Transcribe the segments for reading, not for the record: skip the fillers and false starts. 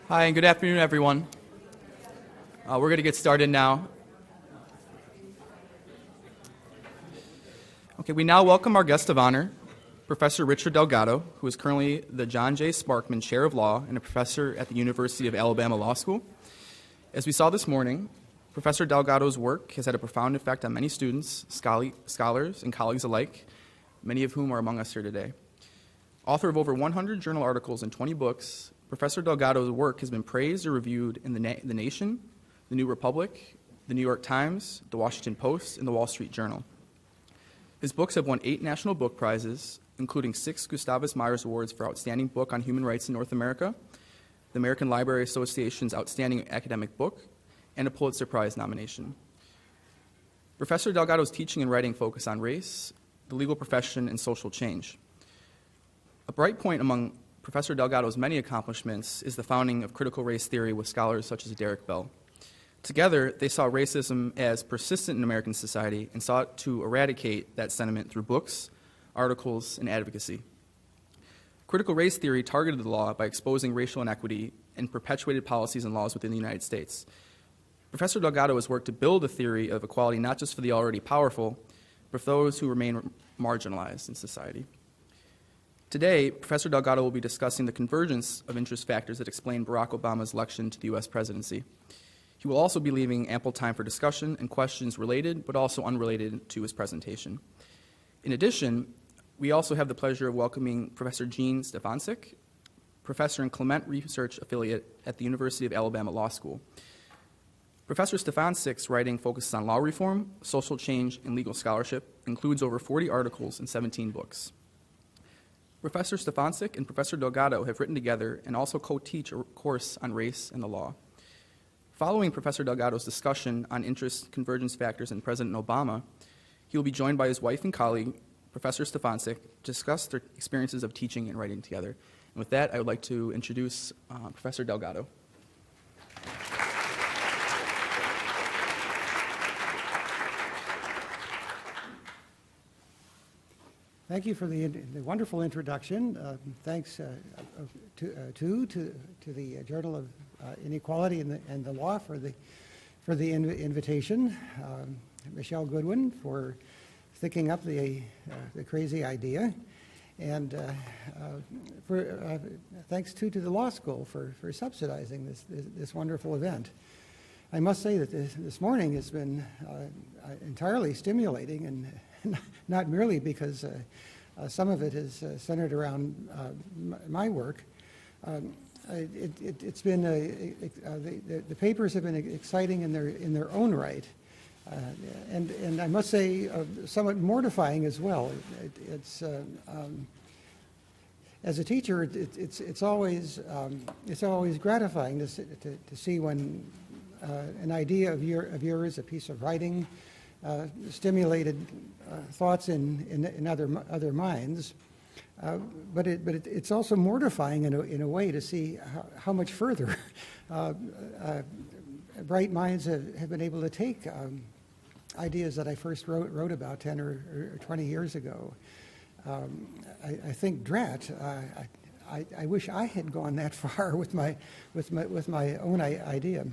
Hi, and good afternoon, everyone. We're going to get started now. Okay, we now welcome our guest of honor, Professor Richard Delgado, who is currently the John J. Sparkman Chair of Law and a professor at the University of Alabama Law School. As we saw this morning, Professor Delgado's work has had a profound effect on many students, scholars, and colleagues alike, many of whom are among us here today. Author of over 100 journal articles and 20 books, Professor Delgado's work has been praised or reviewed in The Nation, The New Republic, The New York Times, The Washington Post, and The Wall Street Journal. His books have won 8 National Book Prizes, including 6 Gustavus Myers Awards for Outstanding Book on Human Rights in North America, the American Library Association's Outstanding Academic Book, and a Pulitzer Prize nomination. Professor Delgado's teaching and writing focus on race, the legal profession, and social change. A bright point among Professor Delgado's many accomplishments is the founding of critical race theory with scholars such as Derrick. Together, they saw racism as persistent in American society and sought to eradicate that sentiment through books, articles, and advocacy. Critical race theory targeted the law by exposing racial inequity and perpetuated policies and laws within the United States. Professor Delgado has worked to build a theory of equality not just for the already powerful, but for those who remain marginalized in society. Today, Professor Delgado will be discussing the convergence of interest factors that explain Barack Obama's election to the U.S. presidency. He will also be leaving ample time for discussion and questions related but also unrelated to his presentation. In addition, we also have the pleasure of welcoming Professor Jean Stefancic, professor and Clement Research Affiliate at the University of Alabama Law School. Professor Stefancic's writing focuses on law reform, social change, and legal scholarship, includes over 40 articles and 17 books. Professor Stefancic and Professor Delgado have written together and also co-teach a course on race and the law. Following Professor Delgado's discussion on interest convergence factors in President Obama, he will be joined by his wife and colleague, Professor Stefancic, to discuss their experiences of teaching and writing together. And with that, I would like to introduce Professor Delgado. Thank you for the wonderful introduction. Thanks to the Journal of Inequality and the Law for the invitation. Michelle Goodwin for thinking up the crazy idea, and thanks to the law school for subsidizing this wonderful event. I must say that this morning has been entirely stimulating, and not merely because some of it is centered around my work. It's been the papers have been exciting in their own right, and I must say somewhat mortifying as well. It's as a teacher, it's always gratifying to see when an idea of yours, a piece of writing, stimulated thoughts in other minds, but it's also mortifying in a way to see how much further bright minds have been able to take ideas that I first wrote about 10 or 20 years ago. I think, drat, I wish I had gone that far with my own idea.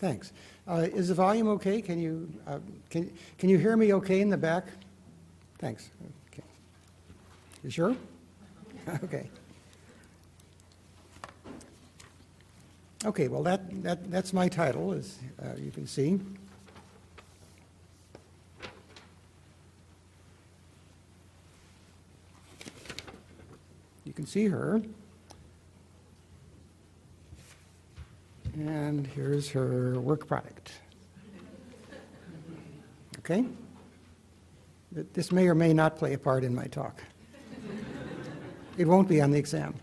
Thanks. Is the volume okay? Can you hear me okay in the back? Thanks. Okay. You sure? Okay. Okay. Well, that's my title, as you can see. You can see her. And here's her work product. Okay? This may or may not play a part in my talk. It won't be on the exam.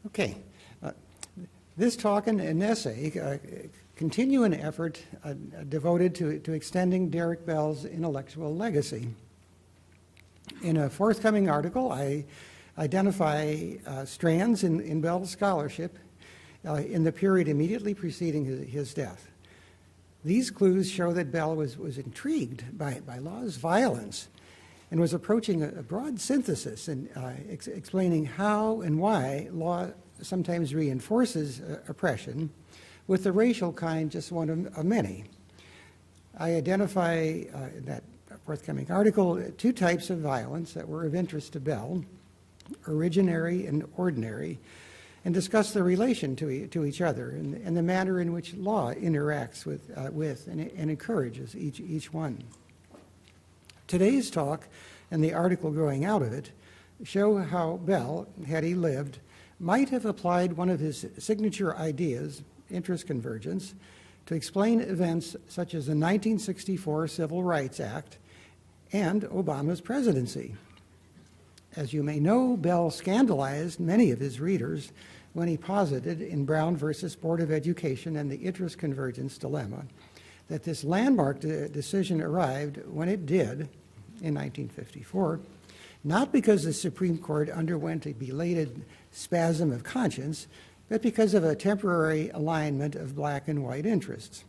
Okay. This talk and essay continue an effort devoted to extending Derrick Bell's intellectual legacy. In a forthcoming article, I identify strands in Bell's scholarship in the period immediately preceding his death. These clues show that Bell was intrigued by law's violence and was approaching a broad synthesis in explaining how and why law sometimes reinforces oppression, with the racial kind just one of many. I identify in that forthcoming article 2 types of violence that were of interest to Bell, originary and ordinary, and discuss the relation to each other and the manner in which law interacts with and encourages each one. Today's talk and the article growing out of it show how Bell, had he lived, might have applied one of his signature ideas, interest convergence, to explain events such as the 1964 Civil Rights Act and Obama's presidency. As you may know, Bell scandalized many of his readers when he posited in Brown versus Board of Education and the interest convergence dilemma that this landmark decision arrived when it did in 1954, not because the Supreme Court underwent a belated spasm of conscience, but because of a temporary alignment of black and white interests.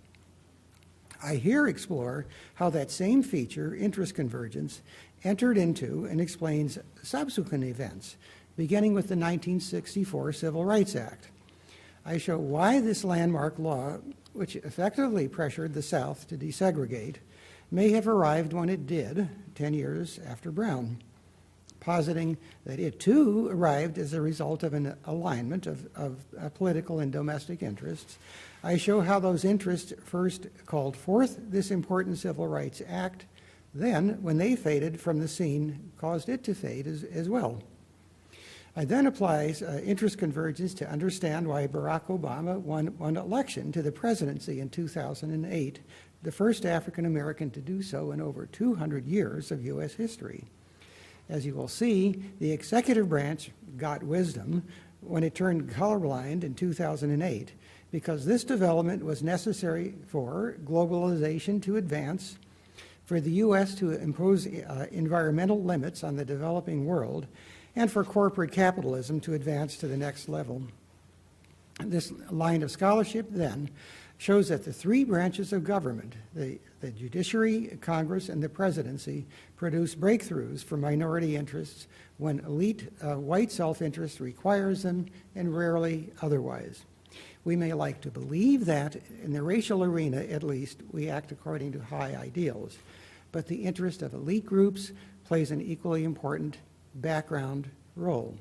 I here explore how that same feature, interest convergence, entered into and explains subsequent events, beginning with the 1964 Civil Rights Act. I show why this landmark law, which effectively pressured the South to desegregate, may have arrived when it did, 10 years after Brown, positing that it too arrived as a result of an alignment of political and domestic interests. I show how those interests first called forth this important Civil Rights Act, then, when they faded from the scene, caused it to fade as well. I then apply interest convergence to understand why Barack Obama won election to the presidency in 2008, the first African American to do so in over 200 years of U.S. history. As you will see, the executive branch got wisdom when it turned colorblind in 2008, because this development was necessary for globalization to advance, for the U.S. to impose environmental limits on the developing world, and for corporate capitalism to advance to the next level. This line of scholarship, then, shows that the 3 branches of government, the judiciary, Congress, and the presidency, produce breakthroughs for minority interests when elite white self-interest requires them, and rarely otherwise. We may like to believe that, in the racial arena at least, we act according to high ideals, but the interest of elite groups plays an equally important background role.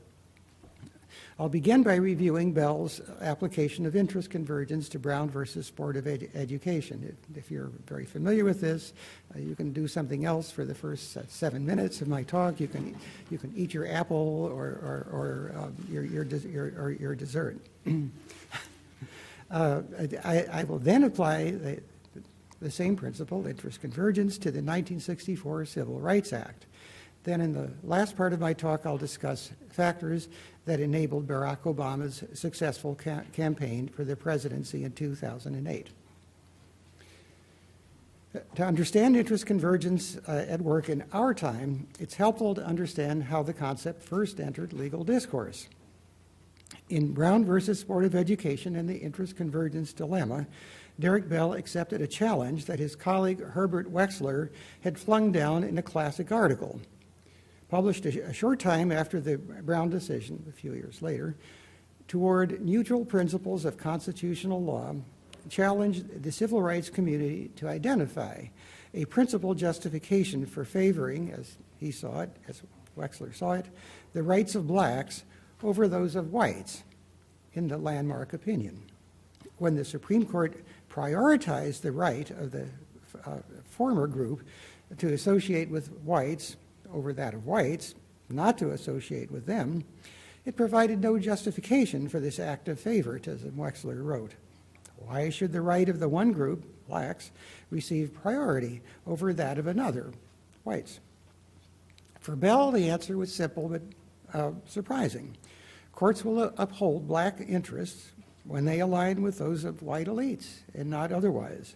I'll begin by reviewing Bell's application of interest convergence to Brown versus Board of Education. If you're very familiar with this, you can do something else for the first 7 minutes of my talk. You can eat your apple or your dessert. I will then apply the same principle, interest convergence, to the 1964 Civil Rights Act. Then in the last part of my talk, I'll discuss factors that enabled Barack Obama's successful campaign for the presidency in 2008. To understand interest convergence at work in our time, it's helpful to understand how the concept first entered legal discourse. In Brown versus Board of Education and the interest convergence dilemma, Derrick Bell accepted a challenge that his colleague Herbert Wechsler had flung down in a classic article. Published a short time after the Brown decision, a few years later, Toward Neutral Principles of Constitutional Law, challenged the civil rights community to identify a principled justification for favoring, as he saw it, as Wechsler saw it, the rights of blacks over those of whites in the landmark opinion. When the Supreme Court prioritized the right of the former group to associate with whites over that of whites, not to associate with them, it provided no justification for this act of favoritism, Wechsler wrote. Why should the right of the one group, blacks, receive priority over that of another, whites? For Bell, the answer was simple but surprising. Courts will uphold black interests when they align with those of white elites and not otherwise.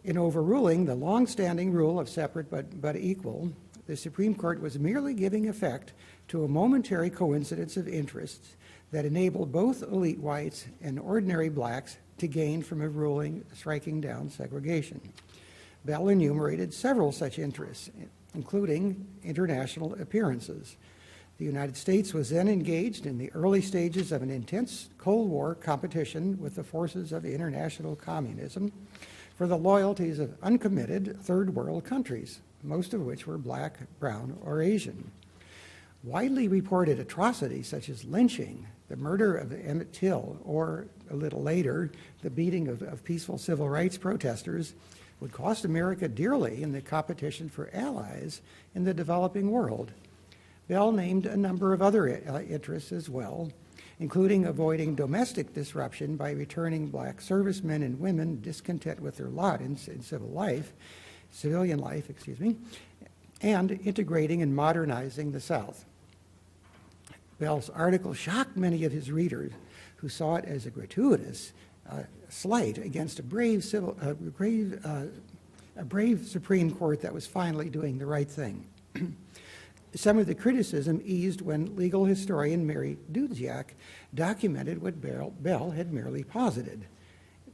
In overruling the long-standing rule of separate but equal, the Supreme Court was merely giving effect to a momentary coincidence of interests that enabled both elite whites and ordinary blacks to gain from a ruling striking down segregation. Bell enumerated several such interests, including international appearances. The United States was then engaged in the early stages of an intense Cold War competition with the forces of international communism for the loyalties of uncommitted third world countries, most of which were black, brown, or Asian. Widely reported atrocities such as lynching, the murder of Emmett Till, or a little later, the beating of peaceful civil rights protesters would cost America dearly in the competition for allies in the developing world. Bell named a number of other interests as well, including avoiding domestic disruption by returning black servicemen and women discontent with their lot in civilian life, and integrating and modernizing the South. Bell's article shocked many of his readers who saw it as a gratuitous slight against a brave Supreme Court that was finally doing the right thing. Some of the criticism eased when legal historian Mary Dudziak documented what Bell had merely posited.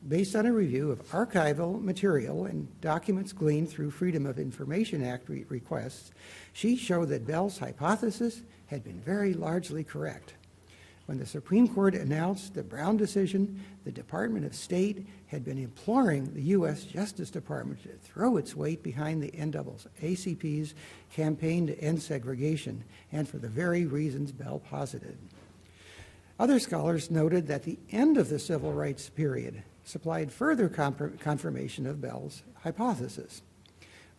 Based on a review of archival material and documents gleaned through Freedom of Information Act requests, she showed that Bell's hypothesis had been very largely correct. When the Supreme Court announced the Brown decision, the Department of State had been imploring the U.S. Justice Department to throw its weight behind the NAACP's campaign to end segregation, and for the very reasons Bell posited. Other scholars noted that the end of the civil rights period supplied further confirmation of Bell's hypothesis.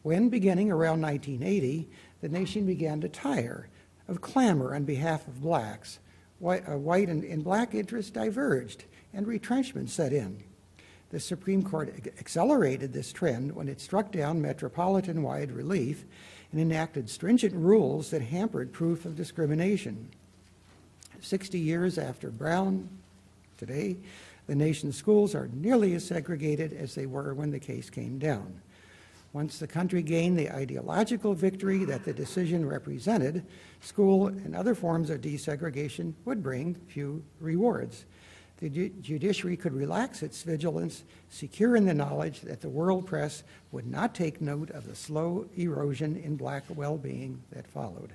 When, beginning around 1980, the nation began to tire of clamor on behalf of blacks, white and black interests diverged and retrenchment set in. The Supreme Court accelerated this trend when it struck down metropolitan-wide relief and enacted stringent rules that hampered proof of discrimination. 60 years after Brown, today, the nation's schools are nearly as segregated as they were when the case came down. Once the country gained the ideological victory that the decision represented, school and other forms of desegregation would bring few rewards. The judiciary could relax its vigilance, secure in the knowledge that the world press would not take note of the slow erosion in black well-being that followed.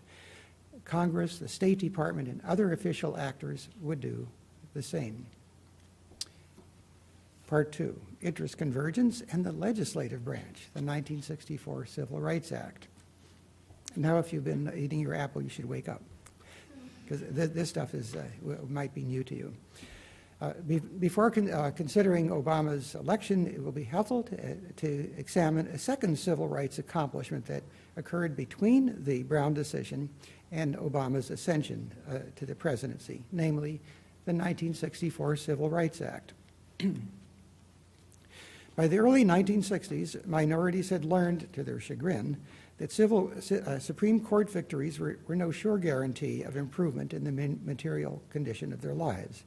Congress, the State Department, and other official actors would do the same. Part 2, Interest Convergence and the Legislative Branch, the 1964 Civil Rights Act. Now, if you've been eating your apple, you should wake up, because this stuff might be new to you. Before considering Obama's election, it will be helpful to examine a second civil rights accomplishment that occurred between the Brown decision and Obama's ascension to the presidency, namely the 1964 Civil Rights Act. By the early 1960s, minorities had learned, to their chagrin, that Supreme Court victories were no sure guarantee of improvement in the material condition of their lives.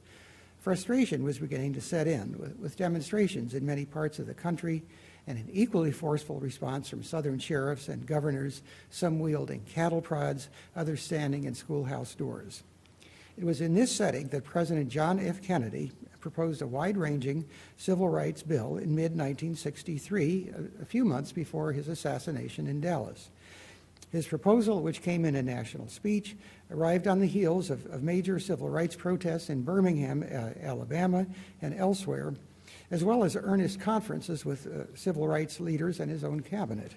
Frustration was beginning to set in, with demonstrations in many parts of the country and an equally forceful response from Southern sheriffs and governors, some wielding cattle prods, others standing in schoolhouse doors. It was in this setting that President John F. Kennedy proposed a wide-ranging civil rights bill in mid-1963, a few months before his assassination in Dallas. His proposal, which came in a national speech, arrived on the heels of major civil rights protests in Birmingham, Alabama, and elsewhere, as well as earnest conferences with civil rights leaders and his own cabinet.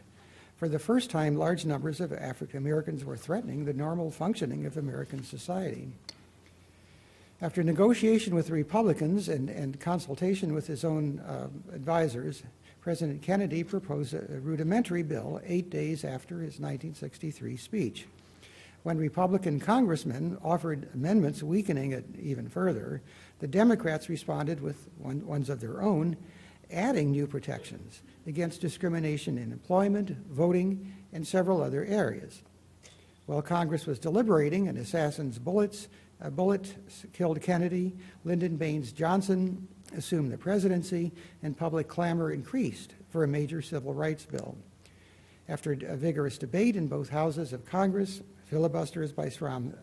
For the first time, large numbers of African Americans were threatening the normal functioning of American society. After negotiation with the Republicans and consultation with his own advisors, President Kennedy proposed a rudimentary bill 8 days after his 1963 speech. When Republican congressmen offered amendments weakening it even further, the Democrats responded with ones of their own, adding new protections against discrimination in employment, voting, and several other areas. While Congress was deliberating, an assassin's a bullet killed Kennedy, Lyndon Baines Johnson assumed the presidency, and public clamor increased for a major civil rights bill. After a vigorous debate in both houses of Congress, filibusters by Strom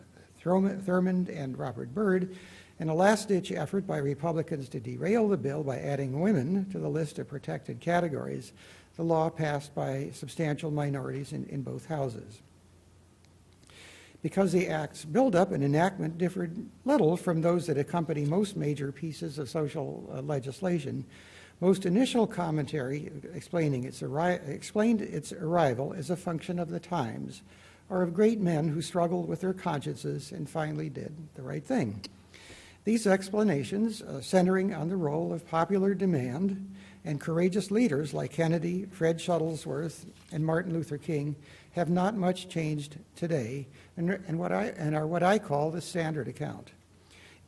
Thurmond and Robert Byrd, In a last-ditch effort by Republicans to derail the bill by adding women to the list of protected categories, the law passed by substantial minorities in both houses. Because the Act's buildup and enactment differed little from those that accompany most major pieces of social legislation, most initial commentary explained its arrival as a function of the times, or of great men who struggled with their consciences and finally did the right thing. These explanations, centering on the role of popular demand and courageous leaders like Kennedy, Fred Shuttlesworth, and Martin Luther King, have not much changed today and are what I call the standard account.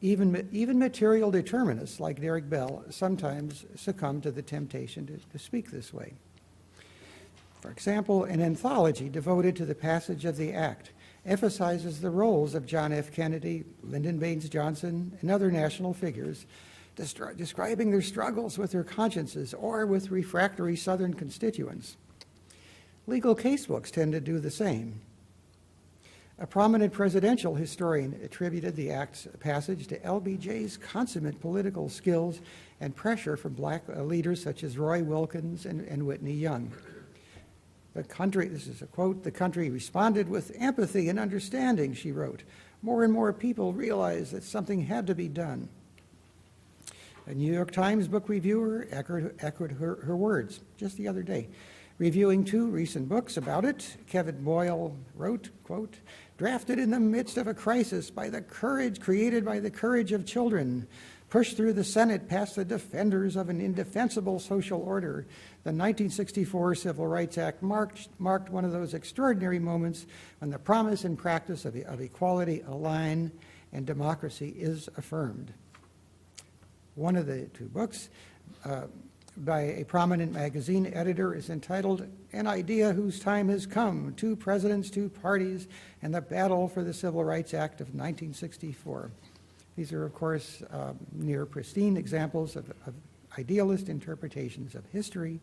Even material determinists like Derrick Bell sometimes succumb to the temptation to speak this way. For example, an anthology devoted to the passage of the Act emphasizes the roles of John F. Kennedy, Lyndon Baines Johnson, and other national figures, describing their struggles with their consciences or with refractory Southern constituents. Legal casebooks tend to do the same. A prominent presidential historian attributed the Act's passage to LBJ's consummate political skills and pressure from black leaders such as Roy Wilkins and Whitney Young. The country, this is a quote, "The country responded with empathy and understanding," she wrote. "More and more people realized that something had to be done." A New York Times book reviewer echoed her words just the other day. Reviewing two recent books about it, Kevin Boyle wrote, quote, "Drafted in the midst of a crisis by the courage created by the courage of children, pushed through the Senate past the defenders of an indefensible social order, the 1964 Civil Rights Act marked one of those extraordinary moments when the promise and practice of equality align and democracy is affirmed." One of the two books by a prominent magazine editor is entitled "An Idea Whose Time Has Come, Two Presidents, Two Parties, and the Battle for the Civil Rights Act of 1964. These are, of course, near pristine examples of idealist interpretations of history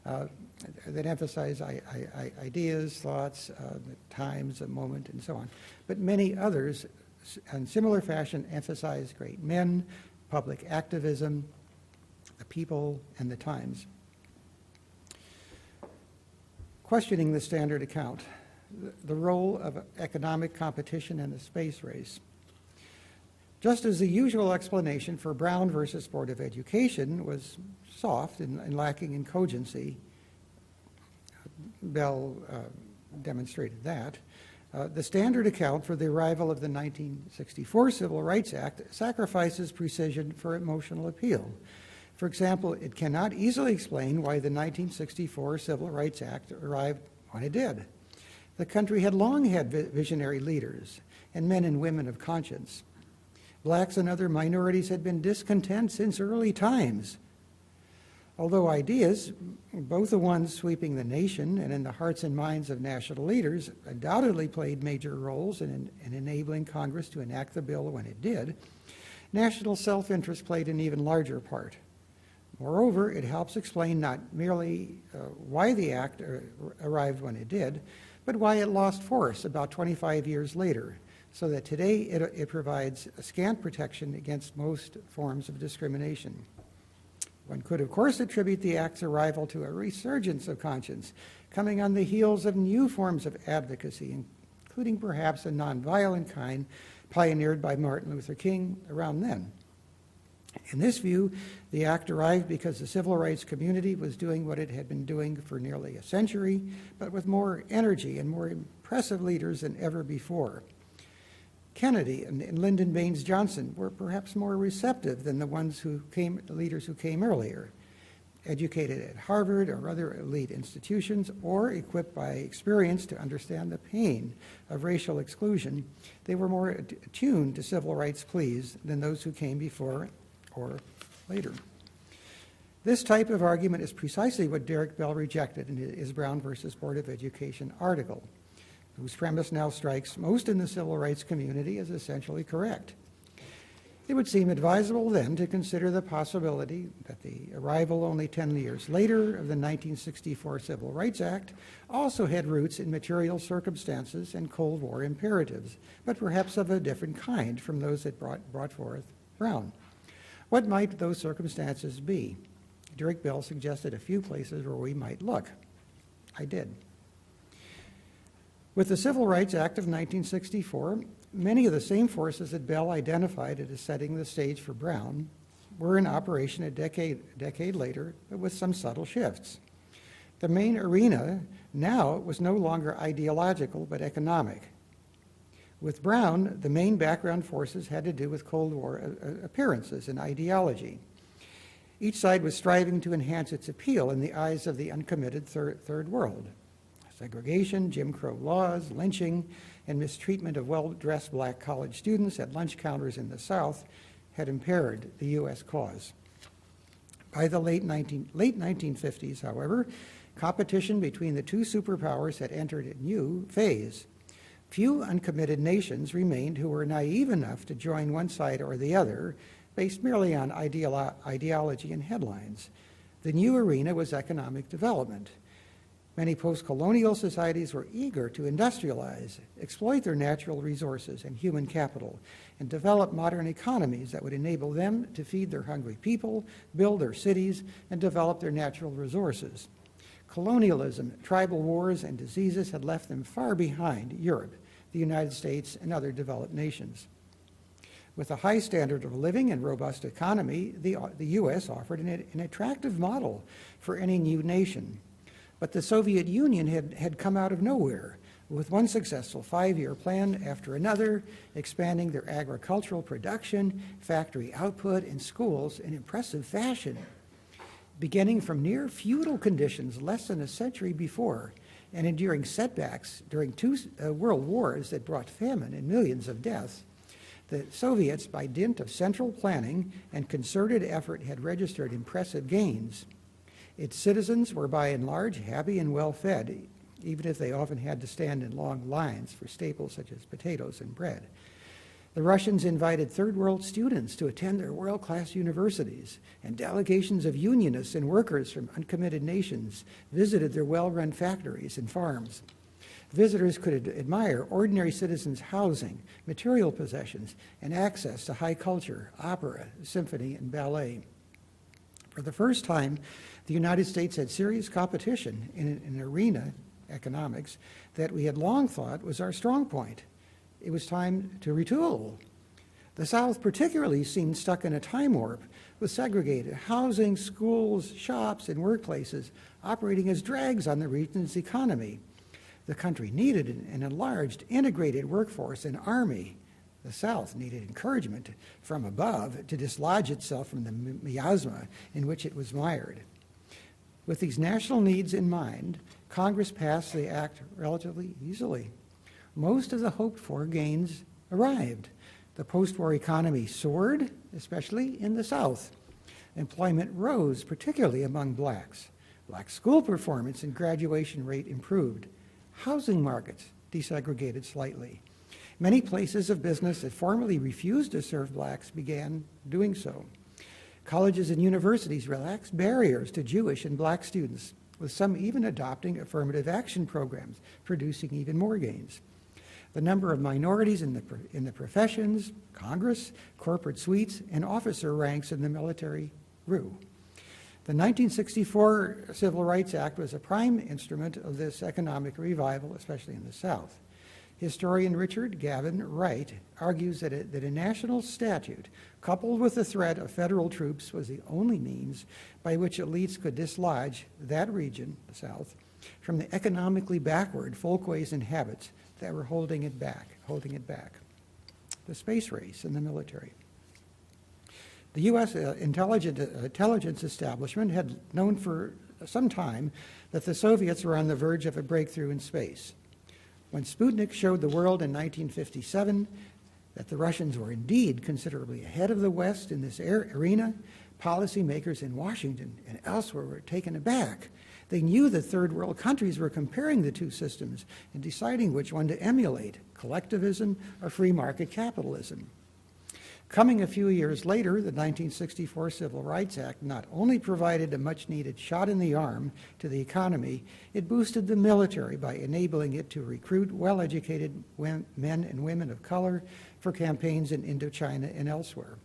that emphasize ideas, thoughts, times, a moment, and so on. But many others, in similar fashion, emphasize great men, public activism, the people, and the times. Questioning the standard account, the role of economic competition in the space race. Just as the usual explanation for Brown versus Board of Education was soft and lacking in cogency, Bell demonstrated that, the standard account for the arrival of the 1964 Civil Rights Act sacrifices precision for emotional appeal. For example, it cannot easily explain why the 1964 Civil Rights Act arrived when it did. The country had long had visionary leaders and men and women of conscience. Blacks and other minorities had been discontent since early times. Although ideas, both the ones sweeping the nation and in the hearts and minds of national leaders, undoubtedly played major roles in enabling Congress to enact the bill when it did, national self-interest played an even larger part. Moreover, it helps explain not merely why the Act arrived when it did, but why it lost force about 25 years later, so that today it provides a scant protection against most forms of discrimination. One could, of course, attribute the Act's arrival to a resurgence of conscience, coming on the heels of new forms of advocacy, including perhaps a nonviolent kind pioneered by Martin Luther King around then. In this view, the Act arrived because the civil rights community was doing what it had been doing for nearly a century, but with more energy and more impressive leaders than ever before. Kennedy and Lyndon Baines Johnson were perhaps more receptive than the leaders who came earlier, educated at Harvard or other elite institutions, or equipped by experience to understand the pain of racial exclusion. They were more attuned to civil rights pleas than those who came before or later. This type of argument is precisely what Derrick Bell rejected in his Brown versus Board of Education article, whose premise now strikes most in the civil rights community as essentially correct. It would seem advisable then to consider the possibility that the arrival only 10 years later of the 1964 Civil Rights Act also had roots in material circumstances and Cold War imperatives, but perhaps of a different kind from those that brought forth brown. What might those circumstances be? Derrick Bell suggested a few places where we might look. I did. With the Civil Rights Act of 1964, many of the same forces that Bell identified as setting the stage for Brown were in operation a decade later, but with some subtle shifts. The main arena now was no longer ideological, but economic. With Brown, the main background forces had to do with Cold War appearances and ideology. Each side was striving to enhance its appeal in the eyes of the uncommitted third world. Segregation, Jim Crow laws, lynching, and mistreatment of well-dressed black college students at lunch counters in the South had impaired the U.S. cause. By the late 1950s, however, competition between the two superpowers had entered a new phase. Few uncommitted nations remained who were naive enough to join one side or the other, based merely on ideology and headlines. The new arena was economic development. Many post-colonial societies were eager to industrialize, exploit their natural resources and human capital, and develop modern economies that would enable them to feed their hungry people, build their cities, and develop their natural resources. Colonialism, tribal wars, and diseases had left them far behind Europe, the United States, and other developed nations. With a high standard of living and robust economy, the U.S. offered an attractive model for any new nation. But the Soviet Union had come out of nowhere, with one successful 5-year plan after another, expanding their agricultural production, factory output, and schools in impressive fashion. Beginning from near feudal conditions less than a century before, and enduring setbacks during two world wars that brought famine and millions of deaths, the Soviets, by dint of central planning and concerted effort, had registered impressive gains. Its citizens were by and large happy and well-fed, even if they often had to stand in long lines for staples such as potatoes and bread. The Russians invited third world students to attend their world-class universities, and delegations of unionists and workers from uncommitted nations visited their well-run factories and farms. Visitors could admire ordinary citizens' housing, material possessions, and access to high culture, opera, symphony, and ballet. For the first time, the United States had serious competition in an arena, economics, that we had long thought was our strong point. It was time to retool. The South particularly seemed stuck in a time warp with segregated housing, schools, shops, and workplaces operating as drags on the region's economy. The country needed an enlarged, integrated workforce and army. The South needed encouragement from above to dislodge itself from the miasma in which it was mired. With these national needs in mind, Congress passed the act relatively easily. Most of the hoped-for gains arrived. The post-war economy soared, especially in the South. Employment rose, particularly among blacks. Black school performance and graduation rate improved. Housing markets desegregated slightly. Many places of business that formerly refused to serve blacks began doing so. Colleges and universities relaxed barriers to Jewish and black students, with some even adopting affirmative action programs, producing even more gains. The number of minorities in the professions, Congress, corporate suites, and officer ranks in the military grew. The 1964 Civil Rights Act was a prime instrument of this economic revival, especially in the South. Historian Richard Gavin Wright argues that a national statute, coupled with the threat of federal troops, was the only means by which elites could dislodge that region, the South, from the economically backward folkways and habits that were holding it back. The space race in the military. The U.S. intelligence establishment had known for some time that the Soviets were on the verge of a breakthrough in space. When Sputnik showed the world in 1957 that the Russians were indeed considerably ahead of the West in this arena, policymakers in Washington and elsewhere were taken aback. They knew that third world countries were comparing the two systems and deciding which one to emulate, collectivism or free market capitalism. Coming a few years later, the 1964 Civil Rights Act not only provided a much-needed shot in the arm to the economy, it boosted the military by enabling it to recruit well-educated men and women of color for campaigns in Indochina and elsewhere.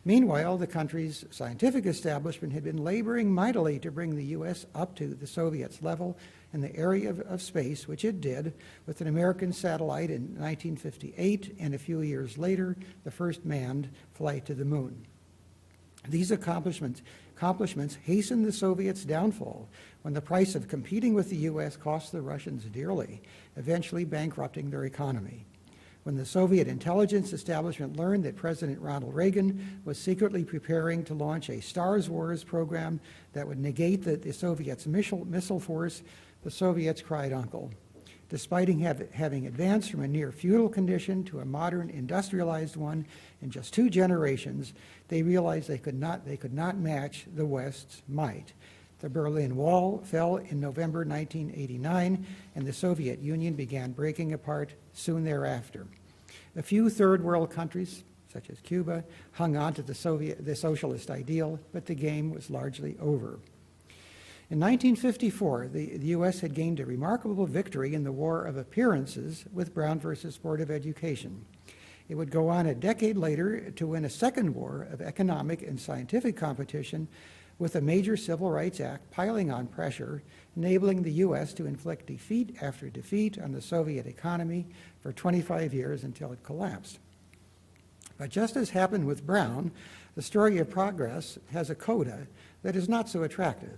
Meanwhile, the country's scientific establishment had been laboring mightily to bring the U.S. up to the Soviets' level in the area of space, which it did with an American satellite in 1958 and a few years later, the first manned flight to the moon. These accomplishments hastened the Soviets' downfall when the price of competing with the U.S. cost the Russians dearly, eventually bankrupting their economy. When the Soviet intelligence establishment learned that President Ronald Reagan was secretly preparing to launch a Stars Wars program that would negate the Soviets' missile force, the Soviets cried uncle. Despite having advanced from a near feudal condition to a modern industrialized one in just 2 generations, they realized they could not match the West's might. The Berlin Wall fell in November 1989, and the Soviet Union began breaking apart soon thereafter. A few third world countries, such as Cuba, hung on to the socialist ideal, but the game was largely over. In 1954, the U.S. had gained a remarkable victory in the War of Appearances with Brown versus Board of Education. It would go on a decade later to win a second war of economic and scientific competition with a major Civil Rights Act piling on pressure, enabling the U.S. to inflict defeat after defeat on the Soviet economy for 25 years until it collapsed. But just as happened with Brown, the story of progress has a coda that is not so attractive.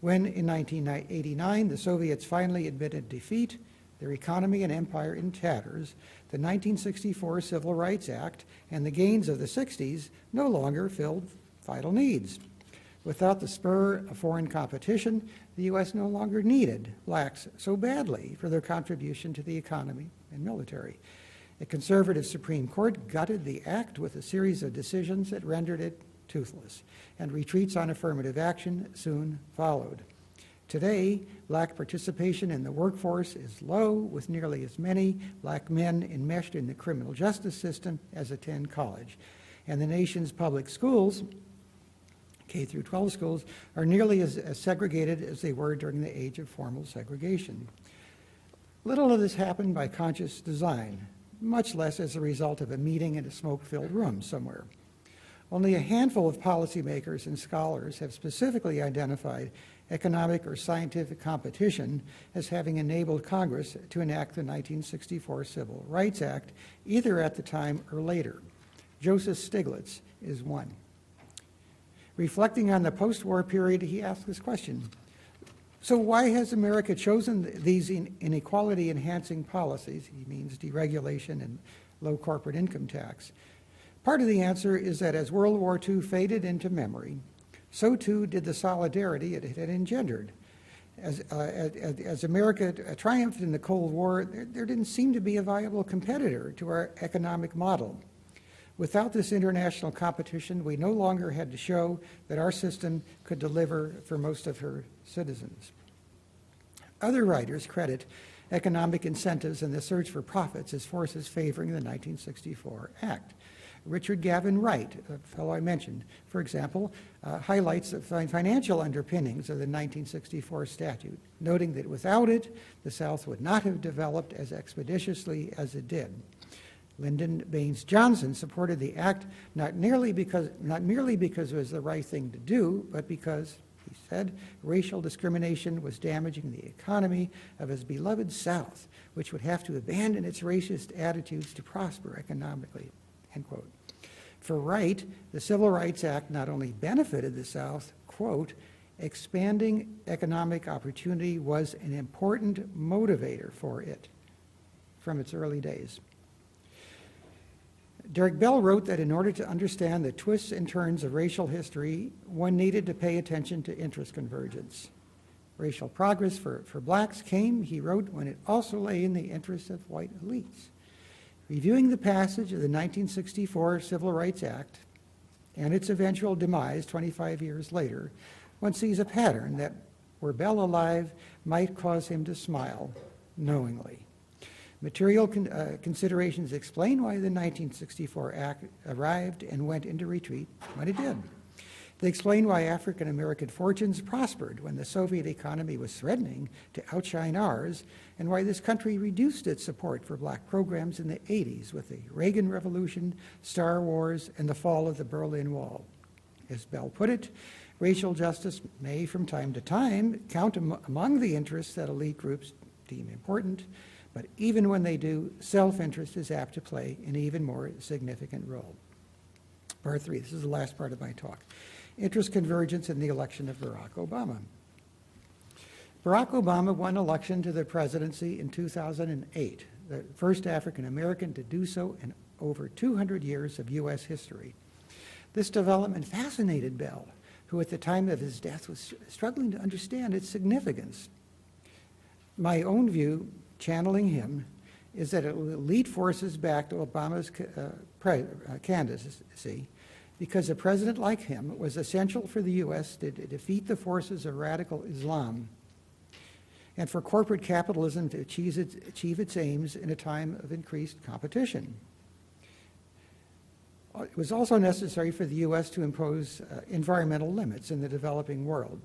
When, in 1989, the Soviets finally admitted defeat, their economy and empire in tatters, the 1964 Civil Rights Act and the gains of the 60s no longer filled vital needs. Without the spur of foreign competition, the U.S. no longer needed blacks so badly for their contribution to the economy and military. A conservative Supreme Court gutted the act with a series of decisions that rendered it toothless, and retreats on affirmative action soon followed. Today, black participation in the workforce is low, with nearly as many black men enmeshed in the criminal justice system as attend college. And the nation's public schools, K through 12 schools, are nearly as segregated as they were during the age of formal segregation. Little of this happened by conscious design, much less as a result of a meeting in a smoke-filled room somewhere. Only a handful of policymakers and scholars have specifically identified economic or scientific competition as having enabled Congress to enact the 1964 Civil Rights Act, either at the time or later. Joseph Stiglitz is one. Reflecting on the post-war period, he asked this question: so why has America chosen these inequality-enhancing policies? He means deregulation and low corporate income tax. Part of the answer is that as World War II faded into memory, so too did the solidarity it had engendered. As America triumphed in the Cold War, there didn't seem to be a viable competitor to our economic model. Without this international competition, we no longer had to show that our system could deliver for most of her citizens. Other writers credit economic incentives and the search for profits as forces favoring the 1964 Act. Richard Gavin Wright, a fellow I mentioned, for example, highlights the financial underpinnings of the 1964 statute, noting that without it, the South would not have developed as expeditiously as it did. Lyndon Baines Johnson supported the act not merely because it was the right thing to do, but because, he said, racial discrimination was damaging the economy of his beloved South, which would have to abandon its racist attitudes to prosper economically, end quote. For Wright, the Civil Rights Act not only benefited the South, quote, expanding economic opportunity was an important motivator for it from its early days. Derrick Bell wrote that in order to understand the twists and turns of racial history, one needed to pay attention to interest convergence. Racial progress for blacks came, he wrote, when it also lay in the interests of white elites. Reviewing the passage of the 1964 Civil Rights Act and its eventual demise 25 years later, one sees a pattern that, were Bell alive, might cause him to smile knowingly. Material considerations explain why the 1964 Act arrived and went into retreat when it did. They explain why African American fortunes prospered when the Soviet economy was threatening to outshine ours, and why this country reduced its support for black programs in the 80s with the Reagan Revolution, Star Wars, and the fall of the Berlin Wall. As Bell put it, racial justice may from time to time count among the interests that elite groups deem important, but even when they do, self-interest is apt to play an even more significant role. Part 3, this is the last part of my talk. Interest convergence in the election of Barack Obama. Barack Obama won election to the presidency in 2008, the first African American to do so in over 200 years of U.S. history. This development fascinated Bell, who at the time of his death was struggling to understand its significance. My own view, channeling him, is that it will lead forces back to Obama's candidacy, because a president like him was essential for the U.S. to defeat the forces of radical Islam and for corporate capitalism to achieve its aims in a time of increased competition. It was also necessary for the U.S. to impose environmental limits in the developing world.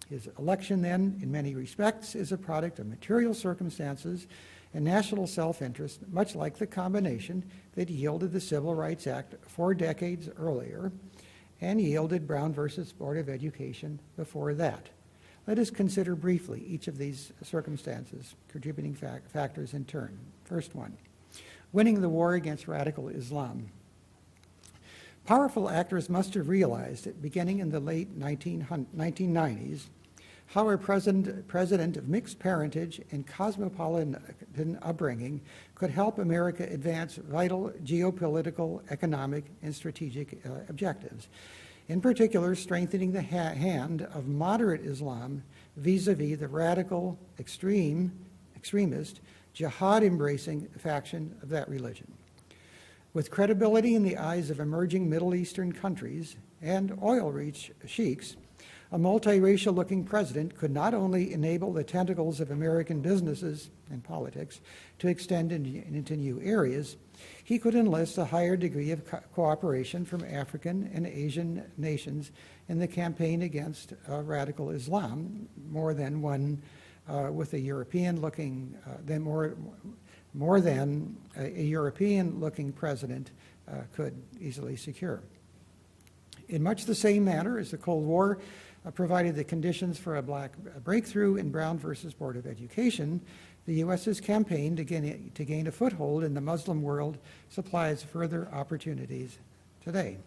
His election then, in many respects, is a product of material circumstances and national self-interest, much like the combination that yielded the Civil Rights Act 4 decades earlier and yielded Brown versus Board of Education before that. Let us consider briefly each of these circumstances, contributing factors in turn. First one, winning the war against radical Islam. Powerful actors must have realized that beginning in the late 1990s, how a president of mixed parentage and cosmopolitan upbringing could help America advance vital geopolitical, economic, and strategic objectives. In particular, strengthening the hand of moderate Islam vis-a-vis the radical, extremist, jihad-embracing faction of that religion. With credibility in the eyes of emerging Middle Eastern countries and oil-rich sheiks, a multiracial-looking president could not only enable the tentacles of American businesses and politics to extend into new areas, he could enlist a higher degree of cooperation from African and Asian nations in the campaign against radical Islam, more than one with a European-looking, more than a European-looking president could easily secure. In much the same manner as the Cold War provided the conditions for a black breakthrough in Brown versus Board of Education, the U.S.'s campaign to gain a foothold in the Muslim world supplies further opportunities today.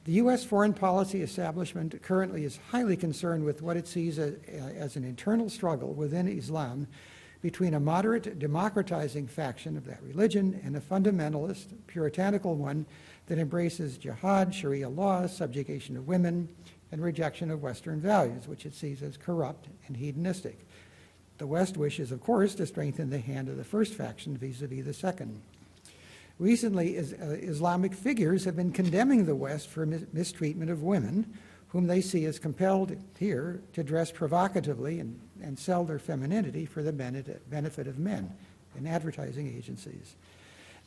The U.S. foreign policy establishment currently is highly concerned with what it sees as an internal struggle within Islam between a moderate democratizing faction of that religion and a fundamentalist, puritanical one that embraces jihad, Sharia law, subjugation of women, and rejection of Western values, which it sees as corrupt and hedonistic. The West wishes, of course, to strengthen the hand of the first faction vis-a-vis the second. Recently, Islamic figures have been condemning the West for mistreatment of women, whom they see as compelled here to dress provocatively and sell their femininity for the benefit of men in advertising agencies.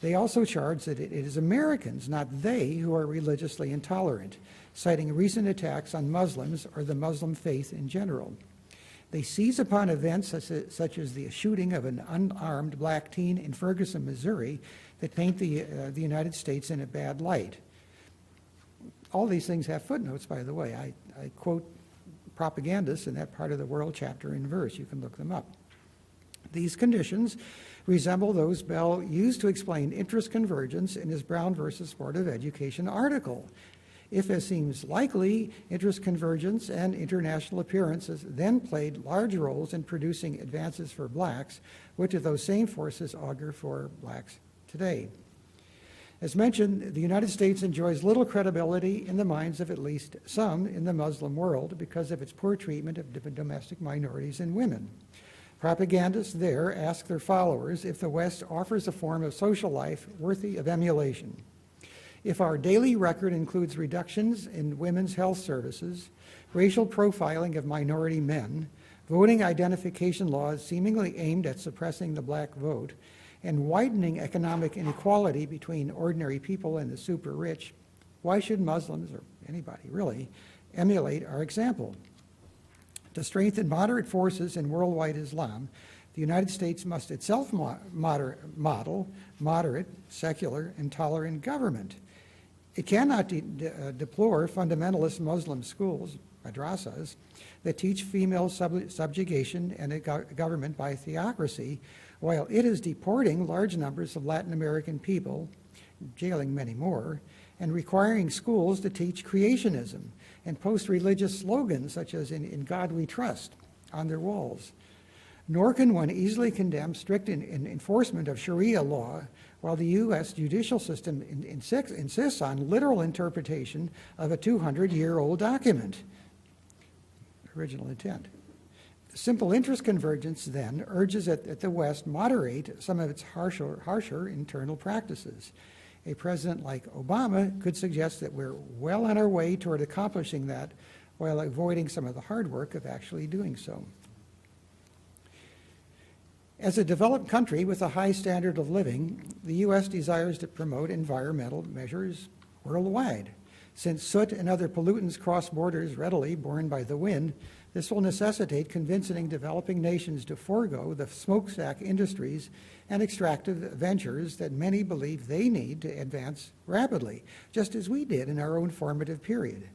They also charge that it is Americans, not they, who are religiously intolerant, citing recent attacks on Muslims or the Muslim faith in general. They seize upon events such as the shooting of an unarmed black teen in Ferguson, Missouri, that paint the United States in a bad light. All these things have footnotes, by the way. I quote propagandists in that part of the world chapter and verse. You can look them up. These conditions resemble those Bell used to explain interest convergence in his Brown versus Board of Education article. If, as seems likely, interest convergence and international appearances then played large roles in producing advances for blacks, what do those same forces augur for blacks today? As mentioned, the United States enjoys little credibility in the minds of at least some in the Muslim world because of its poor treatment of domestic minorities and women. Propagandists there ask their followers if the West offers a form of social life worthy of emulation. If our daily record includes reductions in women's health services, racial profiling of minority men, voting identification laws seemingly aimed at suppressing the black vote, and widening economic inequality between ordinary people and the super rich, why should Muslims or anybody really, emulate our example. To strengthen moderate forces in worldwide Islam, the United States must itself model moderate, secular, and tolerant government. It cannot deplore fundamentalist Muslim schools, madrasas, that teach female subjugation and a government by theocracy, while it is deporting large numbers of Latin American people, jailing many more, and requiring schools to teach creationism and post religious slogans such as in God we trust on their walls. Nor can one easily condemn strict enforcement of Sharia law while the U.S. judicial system insists on literal interpretation of a 200-year-old document. Original intent. Simple interest convergence, then, urges that the West moderate some of its harsher internal practices. A president like Obama could suggest that we're well on our way toward accomplishing that while avoiding some of the hard work of actually doing so. As a developed country with a high standard of living, the U.S. desires to promote environmental measures worldwide. Since soot and other pollutants cross borders readily borne by the wind, this will necessitate convincing developing nations to forego the smokestack industries and extractive ventures that many believe they need to advance rapidly, just as we did in our own formative period.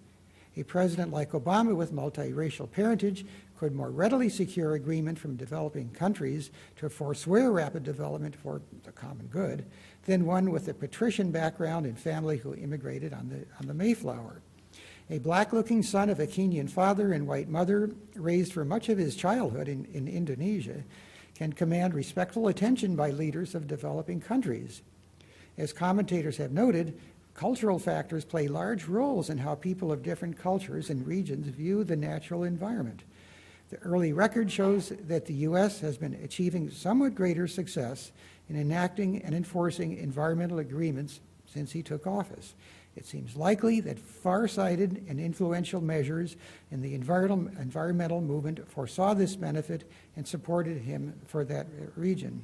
A president like Obama with multiracial parentage could more readily secure agreement from developing countries to forswear rapid development for the common good than one with a patrician background and family who immigrated on the Mayflower. A black-looking son of a Kenyan father and white mother, raised for much of his childhood in Indonesia, can command respectful attention by leaders of developing countries. As commentators have noted, cultural factors play large roles in how people of different cultures and regions view the natural environment. The early record shows that the U.S. has been achieving somewhat greater success in enacting and enforcing environmental agreements since he took office. It seems likely that far-sighted and influential measures in the environmental movement foresaw this benefit and supported him for that region.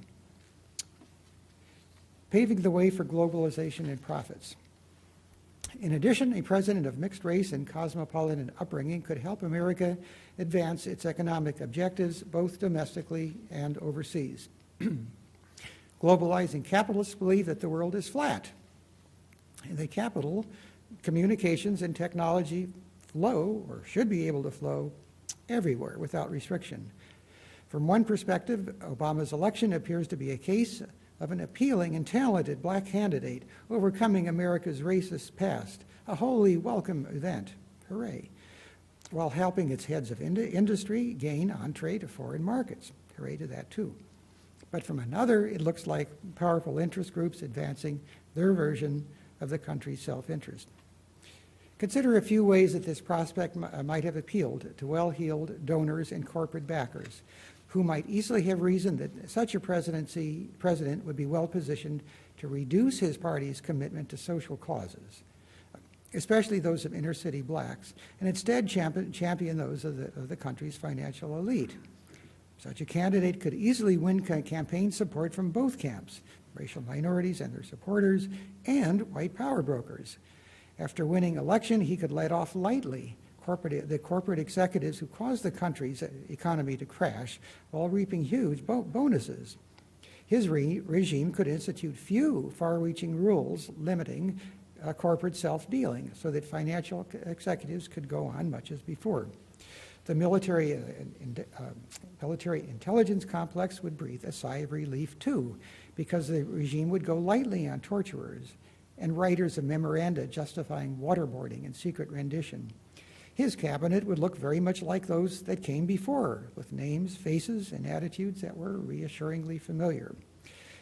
Paving the way for globalization and profits. In addition, a president of mixed race and cosmopolitan upbringing could help America advance its economic objectives both domestically and overseas. Globalizing capitalists believe that the world is flat. The capital, communications, and technology flow, or should be able to flow, everywhere without restriction. From one perspective, Obama's election appears to be a case of an appealing and talented black candidate overcoming America's racist past, a wholly welcome event, hooray, while helping its heads of industry gain entree to foreign markets, hooray to that too. But from another, it looks like powerful interest groups advancing their version of the country's self-interest. Consider a few ways that this prospect might have appealed to well-heeled donors and corporate backers, who might easily have reasoned that such a president would be well-positioned to reduce his party's commitment to social causes, especially those of inner-city blacks, and instead champion those of the country's financial elite. Such a candidate could easily win campaign support from both camps, racial minorities and their supporters, and white power brokers. After winning election, he could let off lightly the corporate executives who caused the country's economy to crash while reaping huge bonuses. His regime could institute few far-reaching rules limiting corporate self-dealing so that financial executives could go on much as before. The military intelligence complex would breathe a sigh of relief too, because the regime would go lightly on torturers and writers of memoranda justifying waterboarding and secret rendition. His cabinet would look very much like those that came before, with names, faces, and attitudes that were reassuringly familiar.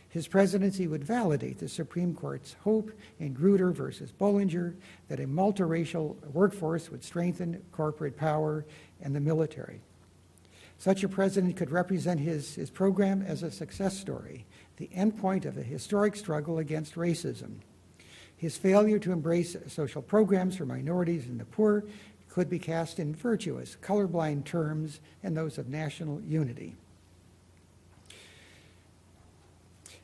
His presidency would validate the Supreme Court's hope in Grutter versus Bollinger that a multiracial workforce would strengthen corporate power and the military. Such a president could represent his program as a success story, the endpoint of a historic struggle against racism. His failure to embrace social programs for minorities and the poor could be cast in virtuous, colorblind terms and those of national unity.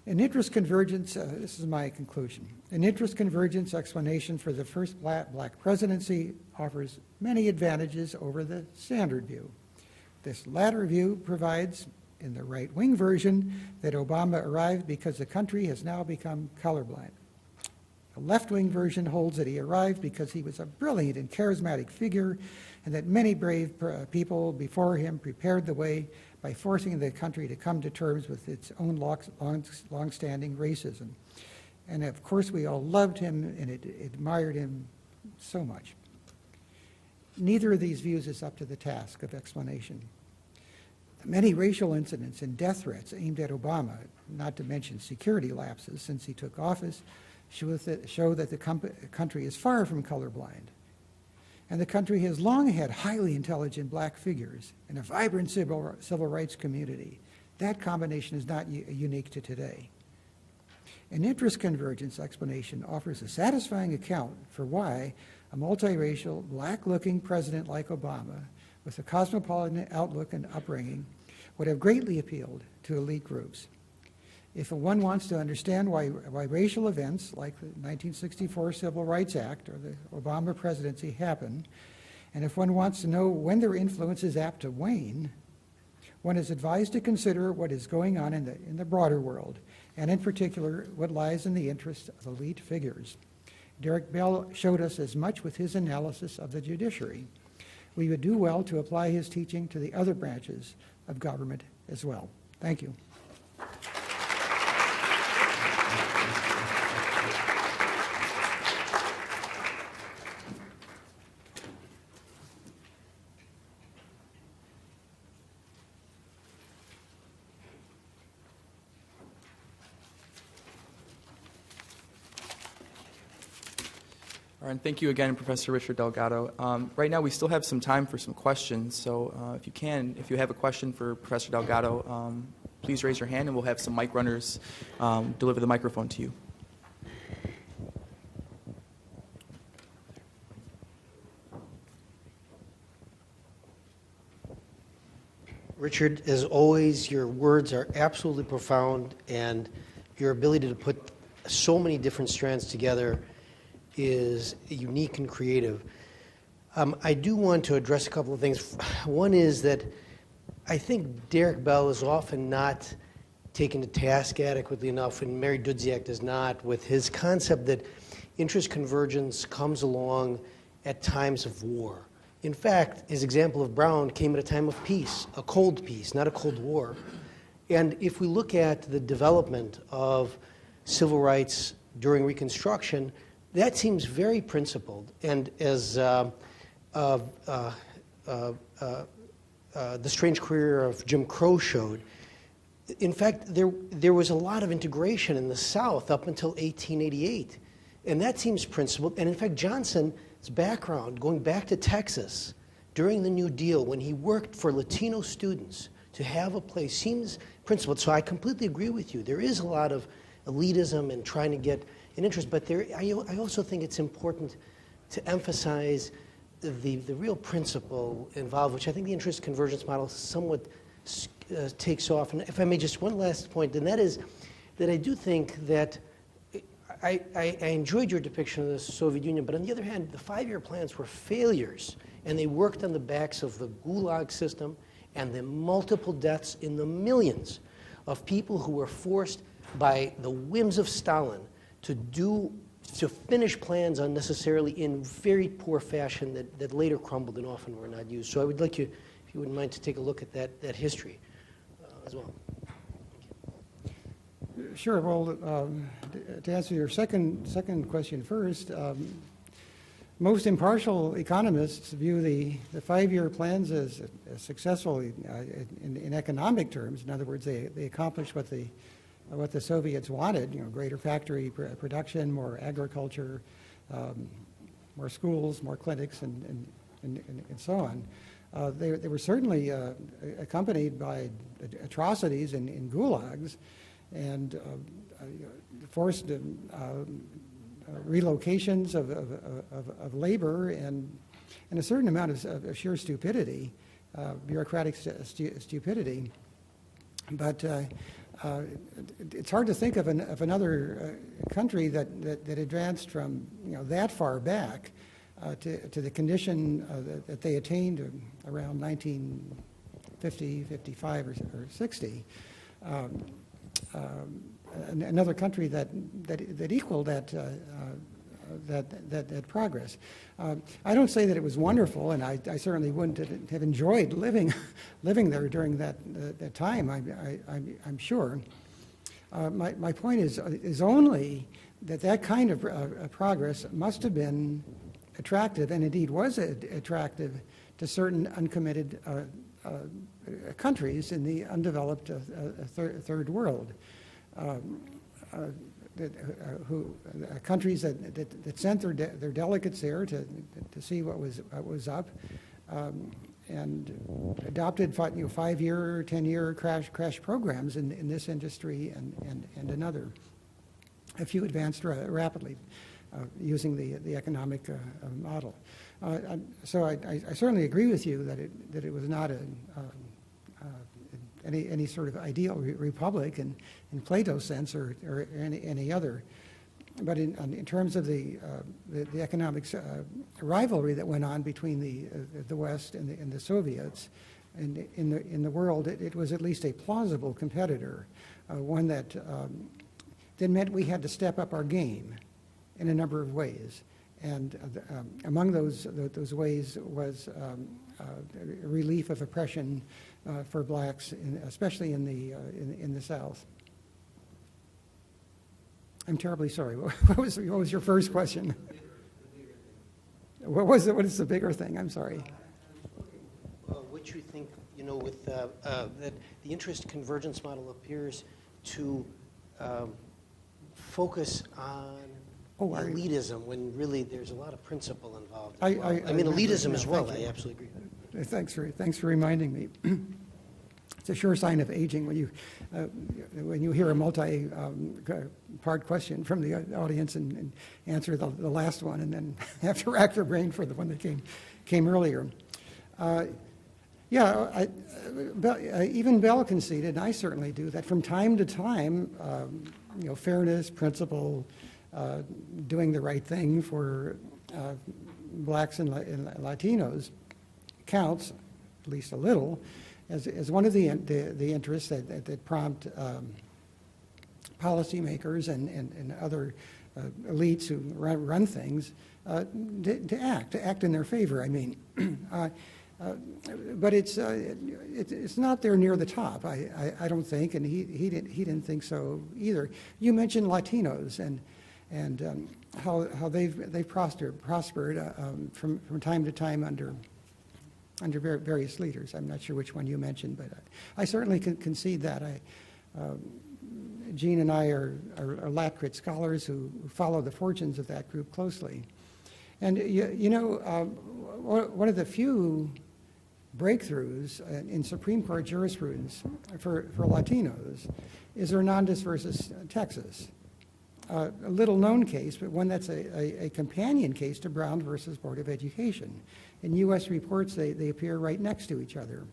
An interest convergence, this is my conclusion, an interest convergence explanation for the first black presidency offers many advantages over the standard view. This latter view provides, in the right-wing version, that Obama arrived because the country has now become colorblind. The left-wing version holds that he arrived because he was a brilliant and charismatic figure and that many brave people before him prepared the way by forcing the country to come to terms with its own long-standing racism. And of course, we all loved him and admired him so much. Neither of these views is up to the task of explanation. The many racial incidents and death threats aimed at Obama, not to mention security lapses since he took office, show that the country is far from colorblind. And the country has long had highly intelligent black figures and a vibrant civil rights community. That combination is not unique to today. An interest convergence explanation offers a satisfying account for why a multiracial, black-looking president like Obama, with a cosmopolitan outlook and upbringing, would have greatly appealed to elite groups. If one wants to understand why racial events like the 1964 Civil Rights Act or the Obama presidency happened, and if one wants to know when their influence is apt to wane, one is advised to consider what is going on in the broader world, and in particular, what lies in the interest of elite figures. Derrick Bell showed us as much with his analysis of the judiciary. We would do well to apply his teaching to the other branches of government as well. Thank you. All right, and thank you again, Professor Richard Delgado. Right now, we still have some time for some questions, so if you have a question for Professor Delgado, please raise your hand and we'll have some mic runners deliver the microphone to you. Richard, as always, your words are absolutely profound, and your ability to put so many different strands together is unique and creative. I do want to address a couple of things. One is that I think Derrick Bell is often not taken to task adequately enough, and Mary Dudziak does not, with his concept that interest convergence comes along at times of war. In fact, his example of Brown came at a time of peace, a cold peace, not a cold war. And if we look at the development of civil rights during Reconstruction, that seems very principled. And as The Strange Career of Jim Crow showed, in fact, there was a lot of integration in the South up until 1888. And that seems principled. And in fact, Johnson's background, going back to Texas during the New Deal, when he worked for Latino students to have a place, seems principled. So I completely agree with you. There is a lot of elitism and trying to get an interest, but I also think it's important to emphasize the real principle involved, which I think the interest convergence model somewhat takes off. And if I may, just one last point, and that is that I do think that I enjoyed your depiction of the Soviet Union, but on the other hand, the 5-year plans were failures, and they worked on the backs of the Gulag system and the multiple deaths in the millions of people who were forced by the whims of Stalin to finish plans unnecessarily in very poor fashion that later crumbled and often were not used. So I would like you, if you wouldn't mind, to take a look at that history as well. Sure. Well, to answer your second question first, most impartial economists view the 5-year plans as successful in economic terms. In other words, they accomplished what the Soviets wanted, greater factory production, more agriculture, more schools, more clinics, and so on. They were certainly accompanied by atrocities in gulags and forced relocations of labor and a certain amount of sheer stupidity, bureaucratic stupidity. But It's hard to think of another country that advanced from that far back to the condition that they attained around 1950, 55, or 60. Another country that equaled that progress. I don't say that it was wonderful, and I certainly wouldn't have enjoyed living there during that time. I'm sure. My point is only that kind of progress must have been attractive, and indeed was attractive to certain uncommitted countries in the undeveloped third world. Countries that sent their delegates there to see what was up, and adopted 5-year, 10-year crash programs in this industry and another. A few advanced rapidly using the economic model. So I certainly agree with you that it was not any sort of ideal republic in Plato's sense or any other. But in terms of the economic rivalry that went on between the West and the Soviets in the world, it was at least a plausible competitor, one that meant we had to step up our game in a number of ways. And among those ways was relief of oppression for blacks, especially in the South. I'm terribly sorry. What was your first question? What is the bigger thing? I'm sorry. What you think, with that the interest convergence model appears to focus on elitism when really there's a lot of principle involved. I mean, elitism as well. I absolutely agree. Thanks for reminding me. It's a sure sign of aging when you hear a multi-part question from the audience and answer the last one, and then have to rack your brain for the one that came earlier. Even Bell conceded, and I certainly do, that from time to time, fairness, principle, doing the right thing for blacks and Latinos counts, at least a little, as one of the interests that prompt policymakers and other elites who run things to act in their favor. I mean, but it's not there near the top. I don't think, and he didn't think so either. You mentioned Latinos and how they've prospered from time to time under various leaders. I'm not sure which one you mentioned, but I certainly can concede that. Gene and I are Latcrit scholars who follow the fortunes of that group closely. And one of the few breakthroughs in Supreme Court jurisprudence for Latinos is Hernandez versus Texas. A little-known case, but one that's a companion case to Brown versus Board of Education. In U.S. reports, they appear right next to each other.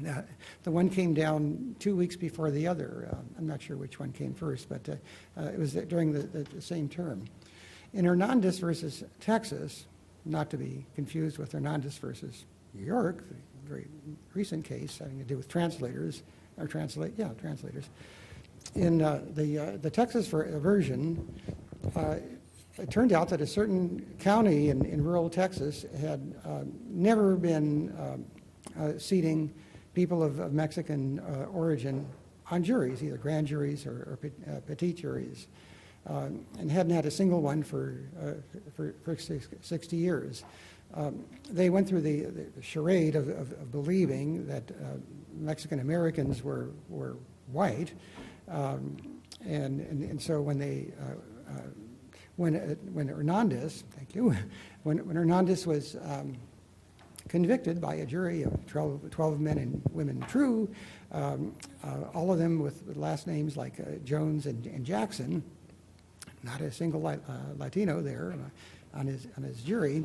Now, the one came down 2 weeks before the other. I'm not sure which one came first, but it was during the same term. In Hernandez versus Texas, not to be confused with Hernandez versus New York, a very recent case having to do with translators. In the Texas version, it turned out that a certain county in rural Texas had never been seating people of Mexican origin on juries, either grand juries or petite juries, and hadn't had a single one for 60 years. They went through the charade of believing that Mexican Americans were white. And so when Hernandez, thank you, when Hernandez was convicted by a jury of 12 men and women true, all of them with last names like Jones and Jackson, not a single Latino there on his jury.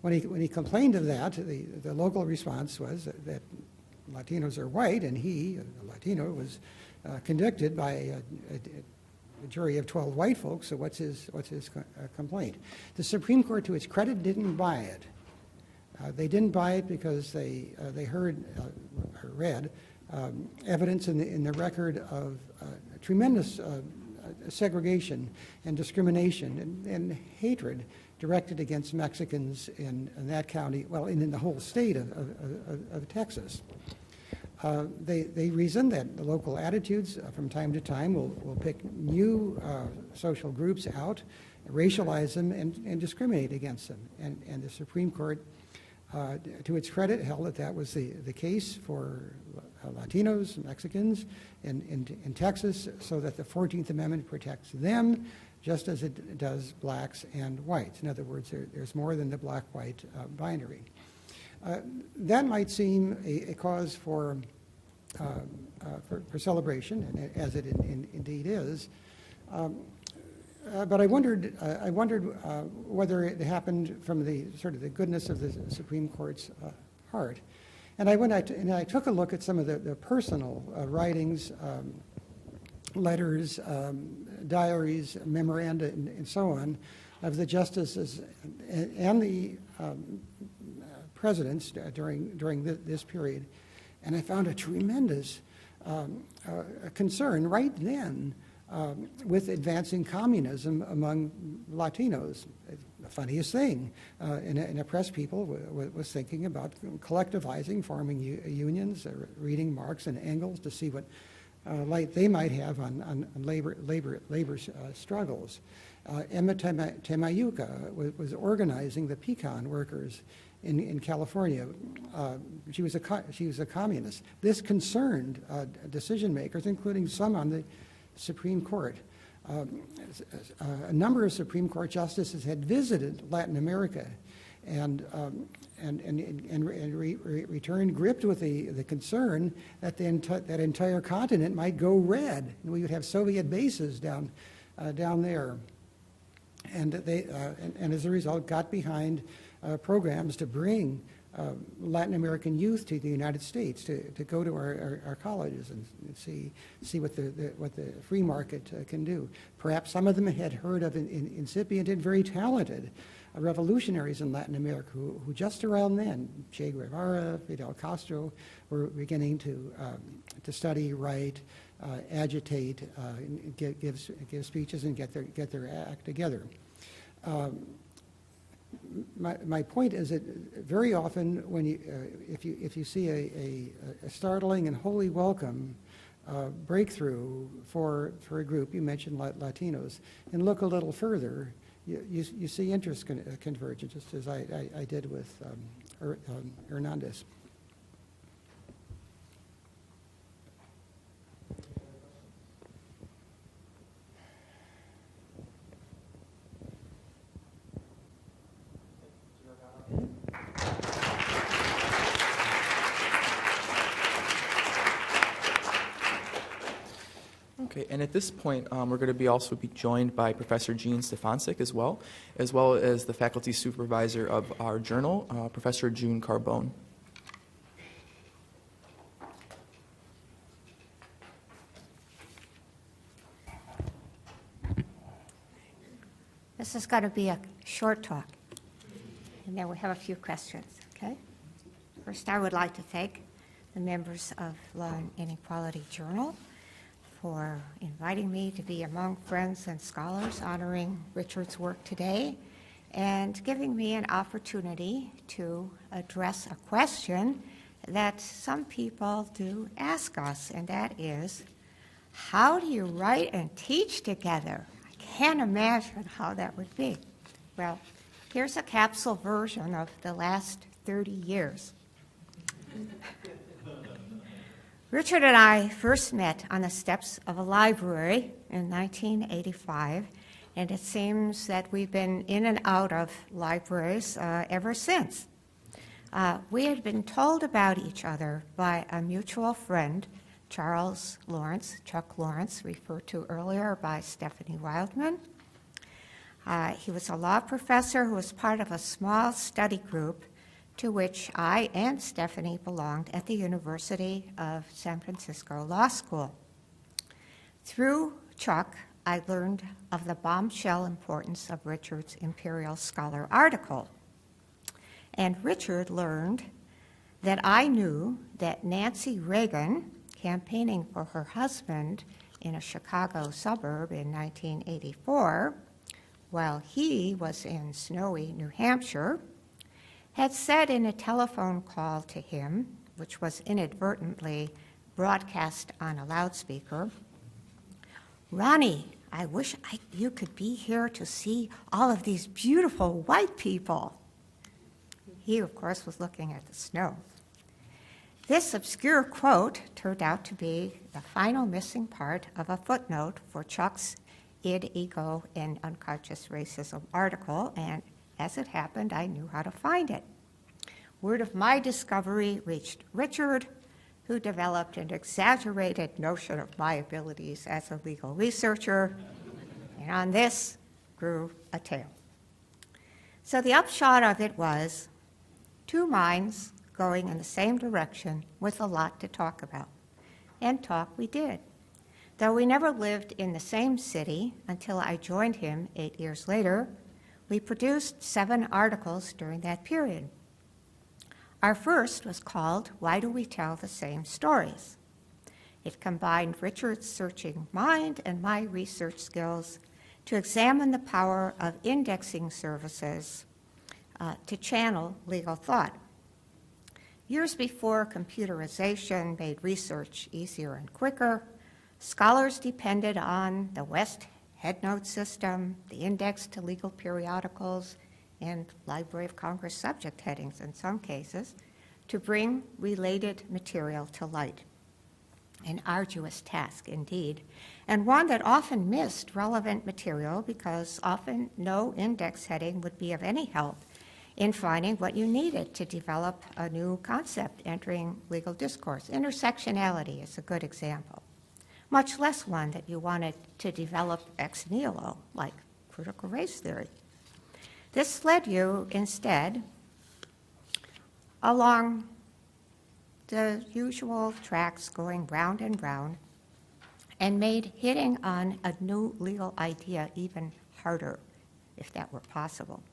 When he complained of that, the local response was that Latinos are white, and he, a Latino, was convicted by a jury of 12 white folks. So what's his complaint? The Supreme Court, to its credit, didn't buy it. They didn't buy it because they heard or read evidence in the record of tremendous segregation and discrimination and hatred directed against Mexicans in that county, well, in the whole state of Texas. They reason that the local attitudes from time to time will pick new social groups out, racialize them, and discriminate against them. And the Supreme Court, to its credit, held that was the case for Latinos, Mexicans in Texas, so that the 14th Amendment protects them just as it does blacks and whites. In other words, there's more than the black-white binary. That might seem a cause for celebration, as it indeed is. But I wondered whether it happened from the sort of the goodness of the Supreme Court's heart. And I took a look at some of the personal writings, letters, diaries, memoranda, and so on, of the justices and the presidents during this period. And I found a tremendous concern right then with advancing communism among Latinos. The funniest thing, in oppressed people was thinking about collectivizing, forming unions, reading Marx and Engels to see what light they might have on labor struggles. Emma Temayuka was organizing the pecan workers in California. She was a communist. This concerned decision makers, including some on the Supreme Court. A number of Supreme Court justices had visited Latin America and returned gripped with the concern that that entire continent might go red, and we would have Soviet bases down there. And and as a result, got behind programs to bring Latin American youth to the United States to go to our colleges and see what the free market can do. Perhaps some of them had heard of incipient and very talented revolutionaries in Latin America who just around then, Che Guevara, Fidel Castro, were beginning to study, write, agitate, give speeches, and get their act together. My point is that very often, when if you see a startling and wholly welcome breakthrough for a group, you mentioned Latinos, and look a little further, you see interest convergence, just as I did with Hernandez. Okay, and at this point, we're going to be also be joined by Professor Jean Stefancic as well as the faculty supervisor of our journal, Professor June Carbone. This is going to be a short talk, and then we have a few questions, okay? First, I would like to thank the members of Law and Inequality Journal for inviting me to be among friends and scholars honoring Richard's work today and giving me an opportunity to address a question that some people do ask us, and that is, how do you write and teach together? I can't imagine how that would be. Well, here's a capsule version of the last 30 years. Richard and I first met on the steps of a library in 1985, and it seems that we've been in and out of libraries ever since. We had been told about each other by a mutual friend, Charles Lawrence, Chuck Lawrence, referred to earlier by Stephanie Wildman. He was a law professor who was part of a small study group to which I and Stephanie belonged at the University of San Francisco Law School. Through Chuck, I learned of the bombshell importance of Richard's Imperial Scholar article. And Richard learned that I knew that Nancy Reagan, campaigning for her husband in a Chicago suburb in 1984, while he was in snowy New Hampshire, had said in a telephone call to him, which was inadvertently broadcast on a loudspeaker, "Ronnie, I wish you could be here to see all of these beautiful white people." He, of course, was looking at the snow. This obscure quote turned out to be the final missing part of a footnote for Chuck's Id, Ego, and Unconscious Racism article, and as it happened, I knew how to find it. Word of my discovery reached Richard, who developed an exaggerated notion of my abilities as a legal researcher, and on this grew a tale. So the upshot of it was two minds going in the same direction with a lot to talk about. And talk we did. Though we never lived in the same city until I joined him 8 years later, we produced 7 articles during that period. Our first was called Why Do We Tell the Same Stories? It combined Richard's searching mind and my research skills to examine the power of indexing services to channel legal thought. Years before computerization made research easier and quicker, scholars depended on the West headnote system, the index to legal periodicals, and Library of Congress subject headings in some cases, to bring related material to light. An arduous task indeed, and one that often missed relevant material because often no index heading would be of any help in finding what you needed to develop a new concept entering legal discourse. Intersectionality is a good example, much less one that you wanted to develop ex nihilo, like critical race theory. This led you instead along the usual tracks going round and round and made hitting on a new legal idea even harder, if that were possible.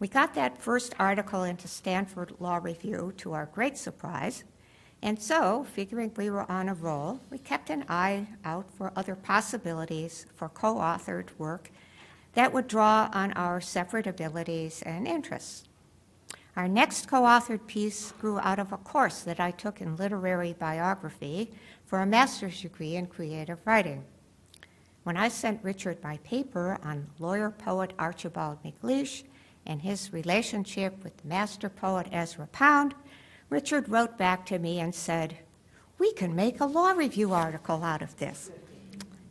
We got that first article into Stanford Law Review to our great surprise, and so, figuring we were on a roll, we kept an eye out for other possibilities for co-authored work that would draw on our separate abilities and interests. Our next co-authored piece grew out of a course that I took in literary biography for a master's degree in creative writing. When I sent Richard my paper on lawyer-poet Archibald MacLeish and his relationship with the master poet Ezra Pound, Richard wrote back to me and said, "We can make a law review article out of this."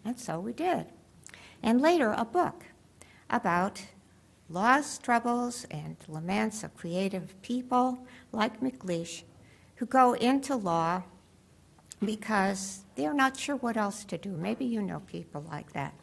And so we did. And later, a book about law's troubles and laments of creative people like MacLeish who go into law because they're not sure what else to do. Maybe you know people like that.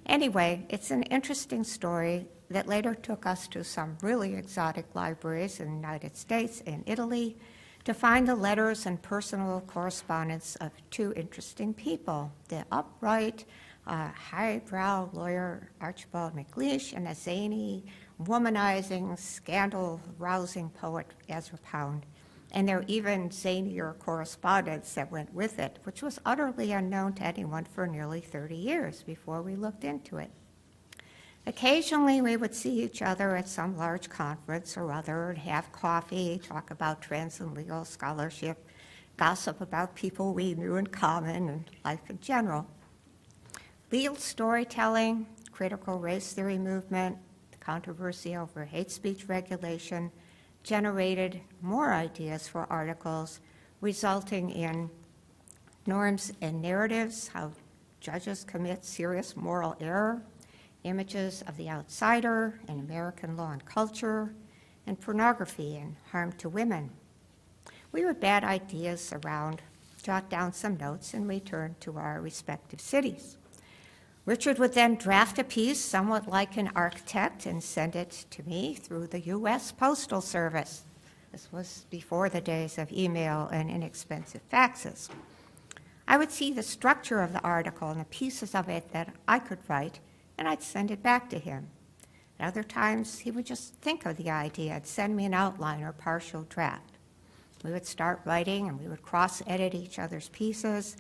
Anyway, it's an interesting story that later took us to some really exotic libraries in the United States and Italy to find the letters and personal correspondence of two interesting people, the upright, highbrow lawyer Archibald MacLeish and a zany, womanizing, scandal-rousing poet Ezra Pound. And there were even zanier correspondence that went with it, which was utterly unknown to anyone for nearly 30 years before we looked into it. Occasionally, we would see each other at some large conference or other and have coffee, talk about trends in legal scholarship, gossip about people we knew in common and life in general. Legal storytelling, critical race theory movement, the controversy over hate speech regulation generated more ideas for articles, resulting in norms and narratives, how judges commit serious moral error, images of the outsider in American law and culture, and pornography and harm to women. We would bat ideas around, jot down some notes, and return to our respective cities. Richard would then draft a piece somewhat like an architect and send it to me through the U.S. Postal Service. This was before the days of email and inexpensive faxes. I would see the structure of the article and the pieces of it that I could write, and I'd send it back to him. At other times, he would just think of the idea and send me an outline or partial draft. We would start writing, and we would cross-edit each other's pieces,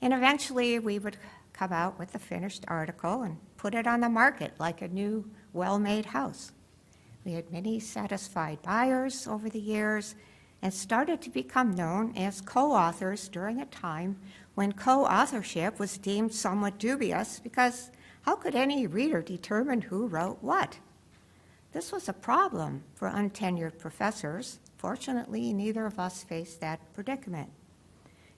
and eventually we would come out with a finished article and put it on the market like a new, well-made house. We had many satisfied buyers over the years and started to become known as co-authors during a time when co-authorship was deemed somewhat dubious because how could any reader determine who wrote what? This was a problem for untenured professors. Fortunately, neither of us faced that predicament.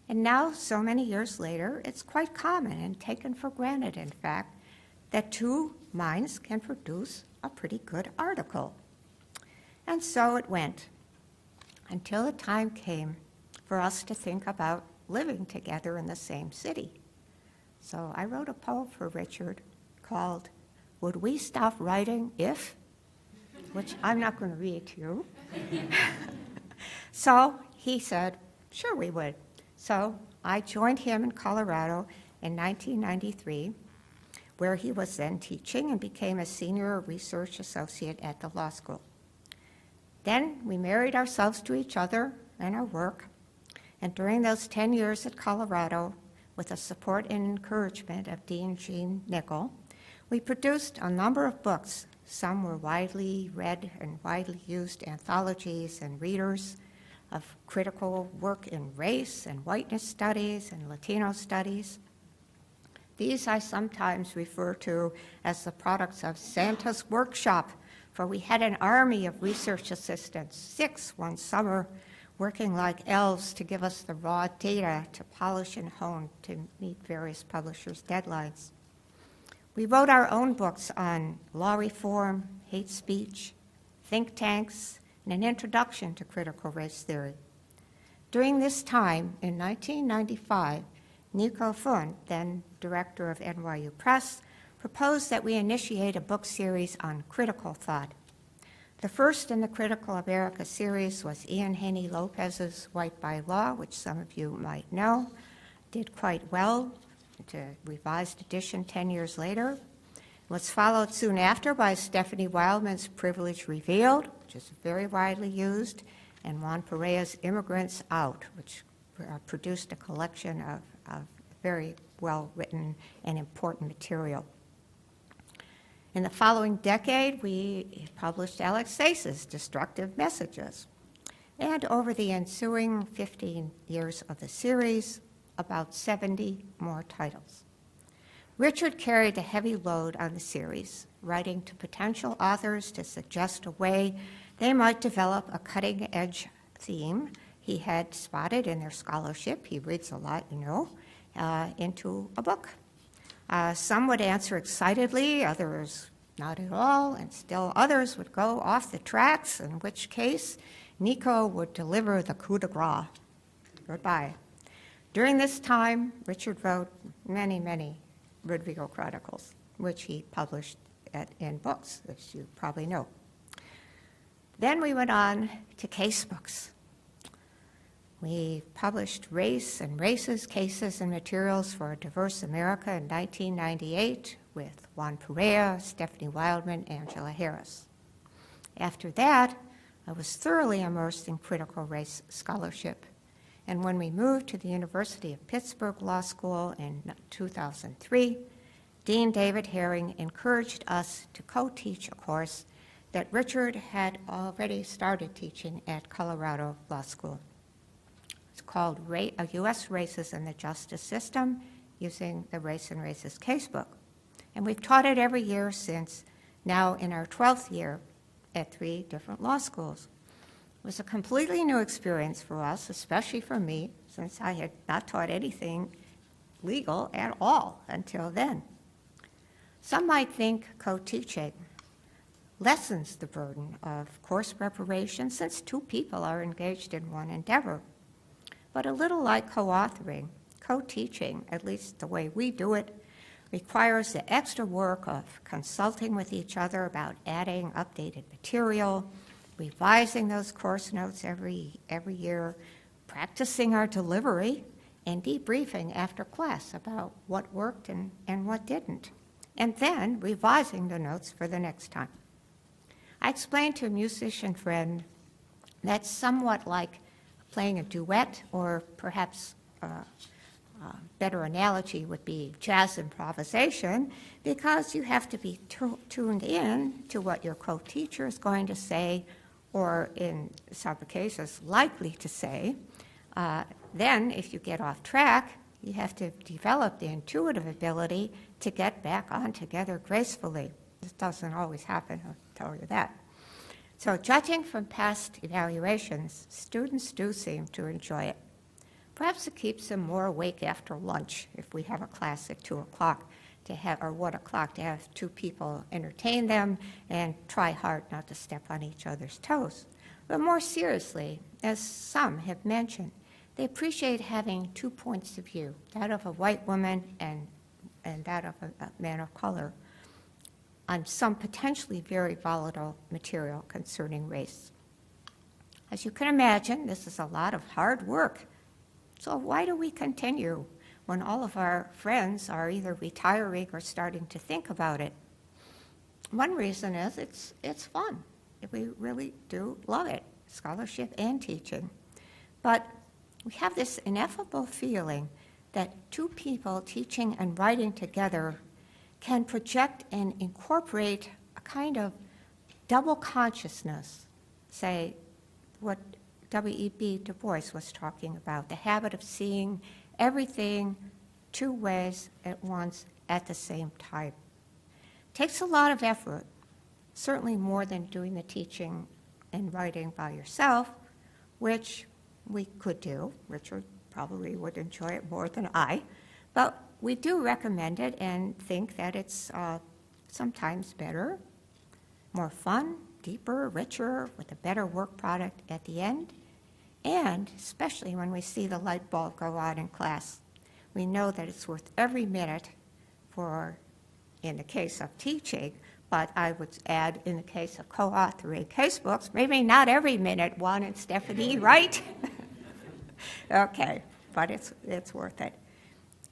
And now, so many years later, it's quite common and taken for granted, in fact, that two minds can produce a pretty good article. And so it went, until the time came for us to think about living together in the same city. So I wrote a poem for Richard called, "Would We Stop Writing If?" which I'm not going to read to you. So he said, sure we would. So I joined him in Colorado in 1993, where he was then teaching and became a senior research associate at the law school. Then we married ourselves to each other and our work, and during those 10 years at Colorado, with the support and encouragement of Dean Jean Nickel, we produced a number of books. Some were widely read and widely used anthologies and readers of critical work in race and whiteness studies and Latino studies. These I sometimes refer to as the products of Santa's workshop, for we had an army of research assistants, 6 one summer, working like elves to give us the raw data to polish and hone to meet various publishers' deadlines. We wrote our own books on law reform, hate speech, think tanks, and an introduction to critical race theory. During this time, in 1995, Nico Fund, then director of NYU Press, proposed that we initiate a book series on critical thought. The first in the Critical America series was Ian Haney Lopez's White by Law, which some of you might know, did quite well. It's a revised edition 10 years later. It was followed soon after by Stephanie Wildman's Privilege Revealed, which is very widely used, and Juan Perea's Immigrants Out, which produced a collection of very well-written and important material. In the following decade, we published Alex Sace's Destructive Messages. And over the ensuing 15 years of the series, about 70 more titles. Richard carried the heavy load on the series, writing to potential authors to suggest a way they might develop a cutting-edge theme he had spotted in their scholarship, he reads a lot, you know, into a book. Some would answer excitedly, others not at all, and still others would go off the tracks, in which case Nico would deliver the coup de grace. Goodbye. During this time, Richard wrote many, many Rodrigo Chronicles, which he published in books, as you probably know. Then we went on to case books. We published Race and Races, Cases and Materials for a Diverse America in 1998 with Juan Perea, Stephanie Wildman, Angela Harris. After that, I was thoroughly immersed in critical race scholarship. And when we moved to the University of Pittsburgh Law School in 2003, Dean David Herring encouraged us to co-teach a course that Richard had already started teaching at Colorado Law School. It's called U.S. Races and the Justice System, using the Race and Races casebook. And we've taught it every year since, now in our 12th year at 3 different law schools. It was a completely new experience for us, especially for me, since I had not taught anything legal at all until then. Some might think co-teaching lessens the burden of course preparation since 2 people are engaged in one endeavor. But a little like co-authoring, co-teaching, at least the way we do it, requires the extra work of consulting with each other about adding updated material, revising those course notes every year, practicing our delivery, and debriefing after class about what worked and what didn't, and then revising the notes for the next time. I explained to a musician friend that's somewhat like playing a duet, or perhaps a better analogy would be jazz improvisation, because you have to be tuned in to what your co-teacher is going to say, or in some cases likely to say. Then, if you get off track, you have to develop the intuitive ability to get back on together gracefully. This doesn't always happen, I'll tell you that. So, judging from past evaluations, students do seem to enjoy it. Perhaps it keeps them more awake after lunch if we have a class at 2 o'clock to have, or 1 o'clock, to have two people entertain them and try hard not to step on each other's toes. But more seriously, as some have mentioned, they appreciate having 2 points of view, that of a white woman and that of a man of color, on some potentially very volatile material concerning race. As you can imagine, this is a lot of hard work. So why do we continue when all of our friends are either retiring or starting to think about it? One reason is it's fun. We really do love it, scholarship and teaching. But we have this ineffable feeling that two people teaching and writing together can project and incorporate a kind of double consciousness, say what W.E.B. Du Bois was talking about, the habit of seeing everything 2 ways at once at the same time. Takes a lot of effort, certainly more than doing the teaching and writing by yourself, which we could do. Richard probably would enjoy it more than I, but we do recommend it and think that it's sometimes better, more fun, deeper, richer, with a better work product at the end. And especially when we see the light bulb go on in class, we know that it's worth every minute for, in the case of teaching, but I would add in the case of co-authoring casebooks, maybe not every minute, Juan and Stephanie, right? Okay, but it's worth it.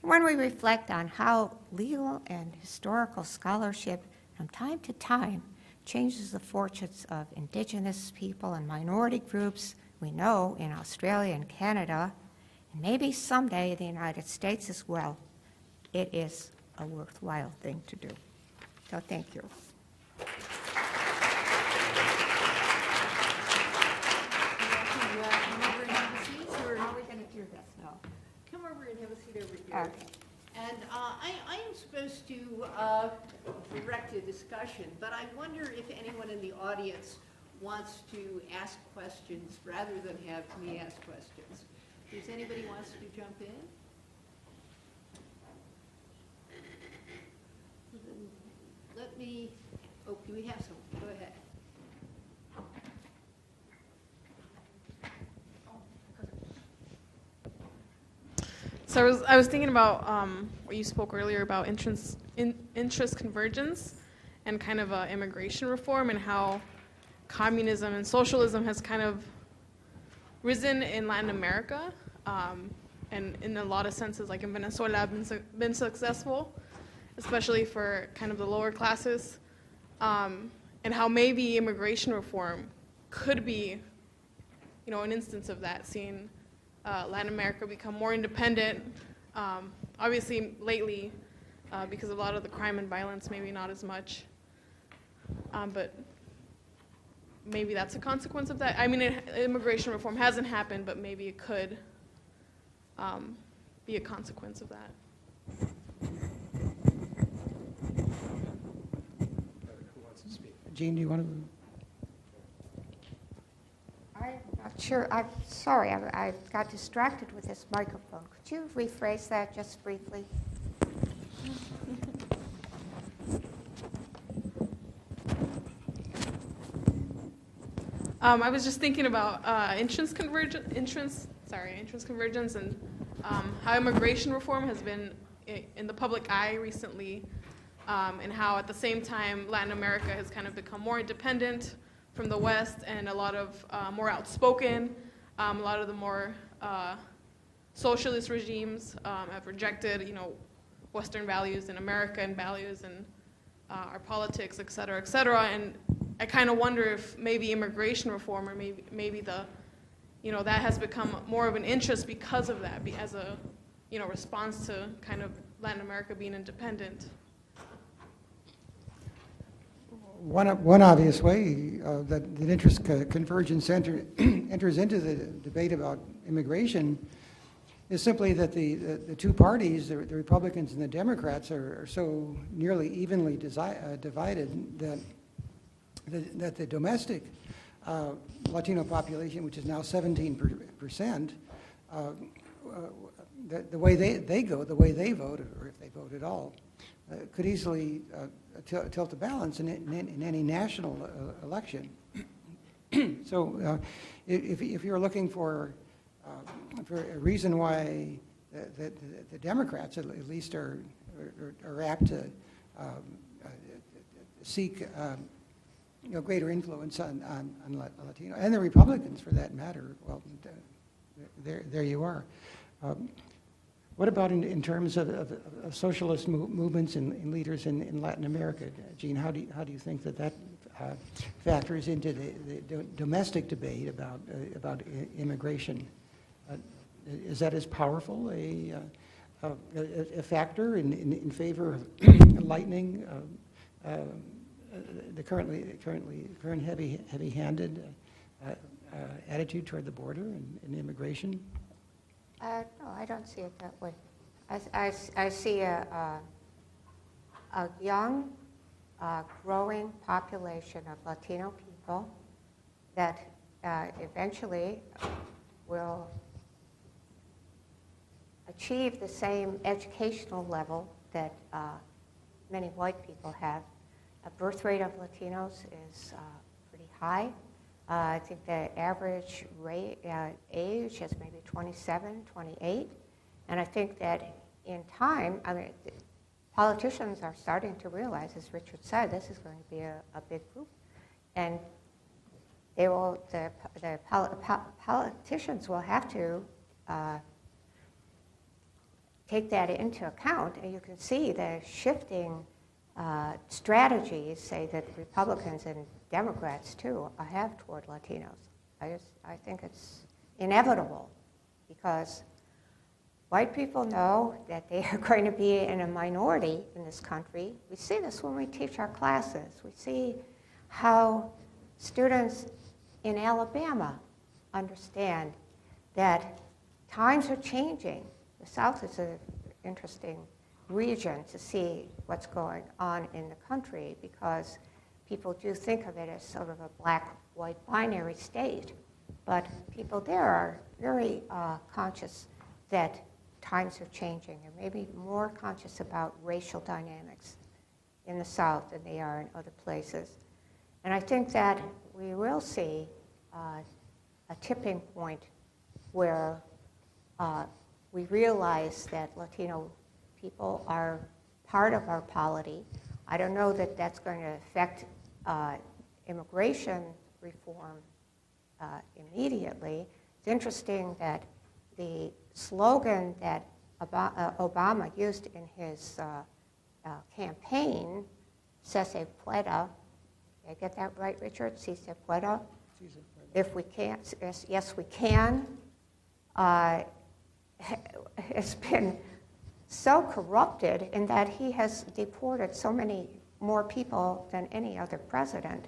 When we reflect on how legal and historical scholarship from time to time changes the fortunes of indigenous people and minority groups, we know in Australia and Canada, and maybe someday the United States as well, it is a worthwhile thing to do. So thank you. Come over and have a seat over here. Okay. And I am supposed to direct a discussion, but I wonder if anyone in the audience wants to ask questions rather than have me ask questions. Does anybody wants to jump in? Let me, oh, do we have some? Go ahead. So I was thinking about what you spoke earlier about interest convergence and kind of immigration reform, and how communism and socialism has kind of risen in Latin America, and in a lot of senses, like in Venezuela, have been successful, especially for kind of the lower classes, and how maybe immigration reform could be, an instance of that, seeing Latin America become more independent. Obviously, lately, because of a lot of the crime and violence, maybe not as much. But maybe that's a consequence of that. I mean, immigration reform hasn't happened, but maybe it could be a consequence of that. Who wants to speak? Jean, do you want to? I'm not sure. I'm sorry. I got distracted with this microphone. Could you rephrase that just briefly? I was just thinking about interest convergence, and how immigration reform has been in the public eye recently, and how at the same time Latin America has kind of become more independent, from the West, and a lot of more outspoken. A lot of the more socialist regimes have rejected, Western values in America and values in our politics, et cetera, and I kind of wonder if maybe immigration reform or maybe the, that has become more of an interest because of that, as a, response to kind of Latin America being independent. One obvious way that interest convergence enters into the debate about immigration is simply that the two parties, the Republicans and the Democrats, are so nearly evenly divided that the domestic Latino population, which is now 17%, the way they vote, or if they vote at all, could easily tilt the balance in any national election. So, if you're looking for a reason why the Democrats at least are apt to seek greater influence on Latino, and the Republicans for that matter, well, there you are. What about in terms of socialist movements and leaders in Latin America? Jean, how do you think that factors into the domestic debate about immigration? Is that as powerful a factor in favor of lightening the current heavy-handed attitude toward the border and immigration? No, I don't see it that way. I see a young, growing population of Latino people that eventually will achieve the same educational level that many white people have. The birth rate of Latinos is pretty high. I think the average age is maybe 27, 28. And I think that in time, politicians are starting to realize, as Richard said, this is going to be a big group. And the politicians will have to take that into account. And you can see the shifting strategies, say, that Republicans and Democrats, too, have toward Latinos. I think it's inevitable because white people know that they are going to be in a minority in this country. We see this when we teach our classes. We see how students in Alabama understand that times are changing. The South is an interesting region to see what's going on in the country because people do think of it as sort of a black-white binary state, but people there are very conscious that times are changing and maybe more conscious about racial dynamics in the South than they are in other places. And I think that we will see a tipping point where we realize that Latino people are part of our polity. I don't know that that's going to affect immigration reform immediately. It's interesting that the slogan that Obama used in his campaign, "Se se pueda," did I get that right, Richard? "Si se pueda." If we can't, yes, we can. Has been so corrupted in that he has deported so many more people than any other president.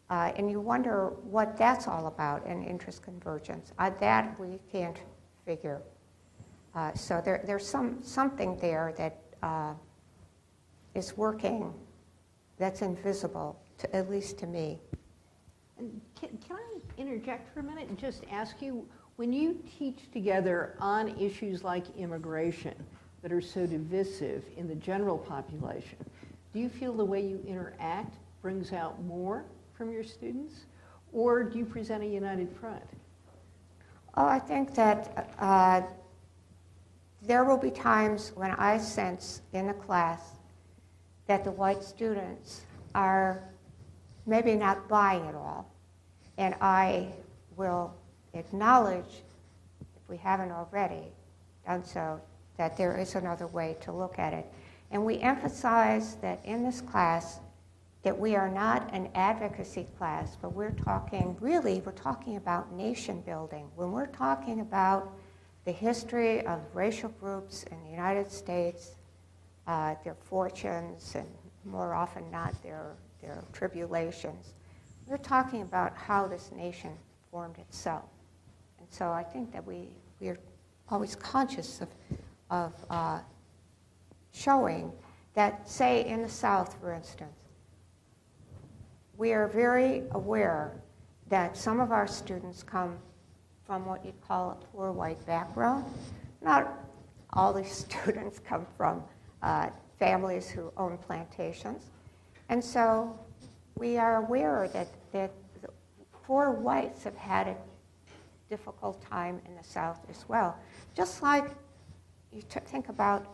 And you wonder what that's all about in interest convergence. That we can't figure. So there's something there that is working that's invisible, at least to me. And can I interject for a minute and just ask you, when you teach together on issues like immigration that are so divisive in the general population, do you feel the way you interact brings out more from your students? Or do you present a united front? Oh, I think that there will be times when I sense in the class that the white students are maybe not buying it all. And I will acknowledge, if we haven't already done so, that there is another way to look at it. And we emphasize that in this class, that we are not an advocacy class, but we're talking about nation building. When we're talking about the history of racial groups in the United States, their fortunes, and more often not their tribulations, we're talking about how this nation formed itself. And so I think that we are always conscious of showing that, say, in the South, for instance, we are very aware that some of our students come from what you'd call a poor white background. Not all these students come from families who own plantations. And so we are aware that the poor whites have had a difficult time in the South as well. Just like you think about,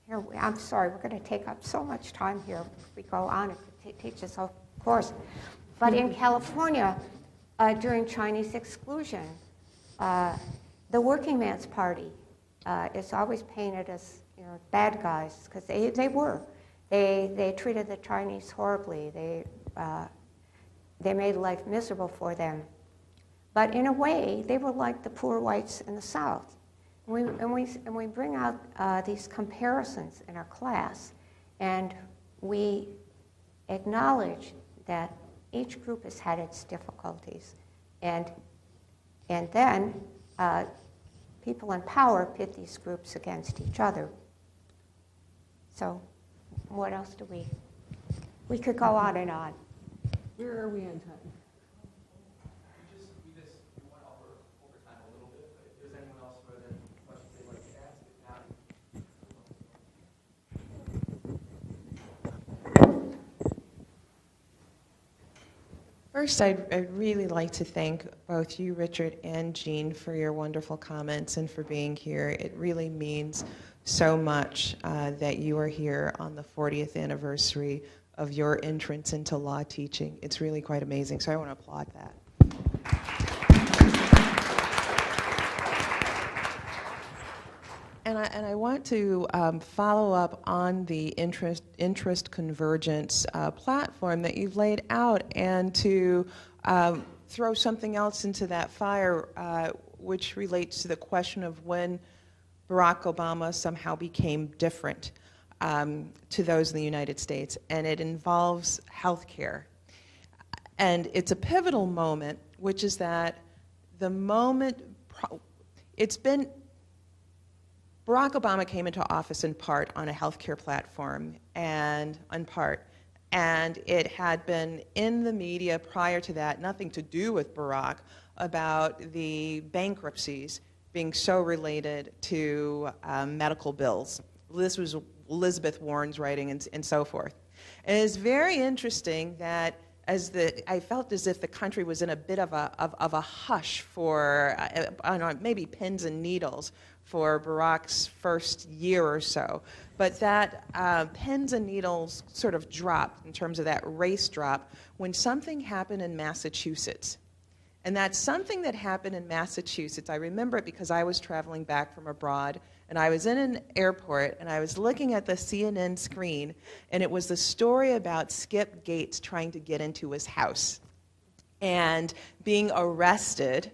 here, I'm sorry, we're going to take up so much time here if we go on and teach this whole course. But in California, during Chinese exclusion, the working man's party is always painted as, you know, bad guys, because they were. They treated the Chinese horribly. They made life miserable for them. But in a way, they were like the poor whites in the South. And we bring out these comparisons in our class, and we acknowledge that each group has had its difficulties. And then people in power pit these groups against each other. So what else do we could go on and on. Where are we on time? We want to offer overtime a little bit, but if there's anyone else who has any questions they'd like to ask, if not. First, I'd really like to thank both you, Richard, and Jean for your wonderful comments and for being here. It really means so much that you are here on the 40th anniversary of your entrance into law teaching. It's really quite amazing, so I want to applaud that. And I want to follow up on the interest convergence platform that you've laid out, and to throw something else into that fire, which relates to the question of when Barack Obama somehow became different to those in the United States, and it involves health care. And it's a pivotal moment, which is that the moment, Barack Obama came into office in part on a healthcare platform, and it had been in the media prior to that, nothing to do with Barack, about the bankruptcies being so related to medical bills. This was Elizabeth Warren's writing and so forth. And it's very interesting that I felt as if the country was in a bit of a hush for, I don't know, maybe pins and needles for Barack's first year or so. But that pins and needles sort of dropped in terms of that race drop when something happened in Massachusetts. And that something that happened in Massachusetts, I remember it because I was traveling back from abroad, and I was in an airport, and I was looking at the CNN screen, and it was the story about Skip Gates trying to get into his house and being arrested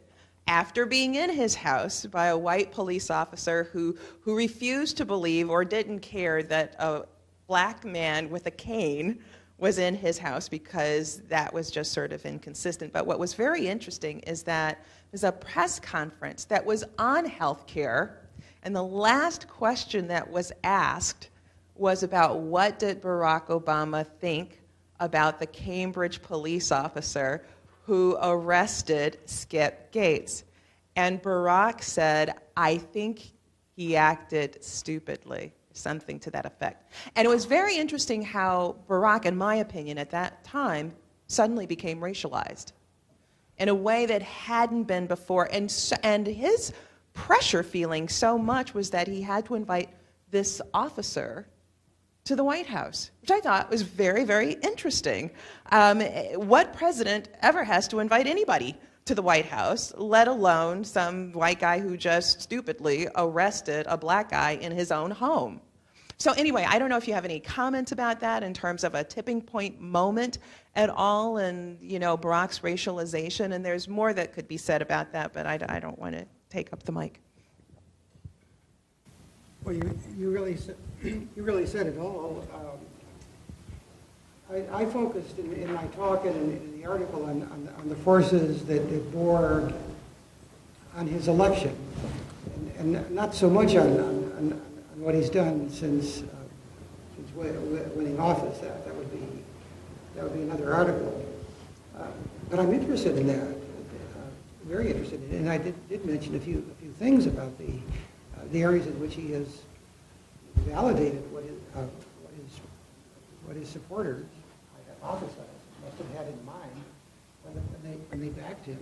after being in his house by a white police officer who refused to believe or didn't care that a black man with a cane was in his house, because that was just sort of inconsistent. But what was very interesting is that there's a press conference that was on health care, and the last question that was asked was about what did Barack Obama think about the Cambridge police officer who arrested Skip Gates. And Barack said, "I think he acted stupidly," something to that effect. And it was very interesting how Barack, in my opinion, at that time, suddenly became racialized in a way that hadn't been before. And his pressure feeling so much was that he had to invite this officer to the White House, which I thought was very, very interesting. What president ever has to invite anybody to the White House, let alone some white guy who just stupidly arrested a black guy in his own home? So anyway, I don't know if you have any comments about that in terms of a tipping point moment at all in, Barack's racialization, and there's more that could be said about that, but I don't want to take up the mic. Well, you really said it all. I focused in my talk and in the article on the forces that bore on his election, and not so much on what he's done since winning office. That would be another article. But I'm interested in that, very interested in it. And I did mention a few things about the areas in which he has validated what his supporters, hypothesized, must have had in mind when they backed him.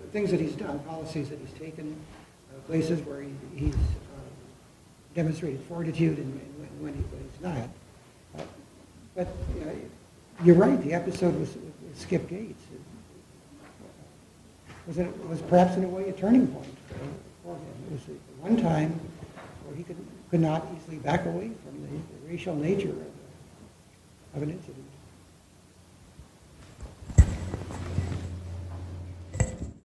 The things that he's done, policies that he's taken, places where he's demonstrated fortitude and when he's not. But you're right, the episode with Skip Gates was perhaps in a way a turning point for him. It was one time where he could not easily back away from the racial nature of an incident.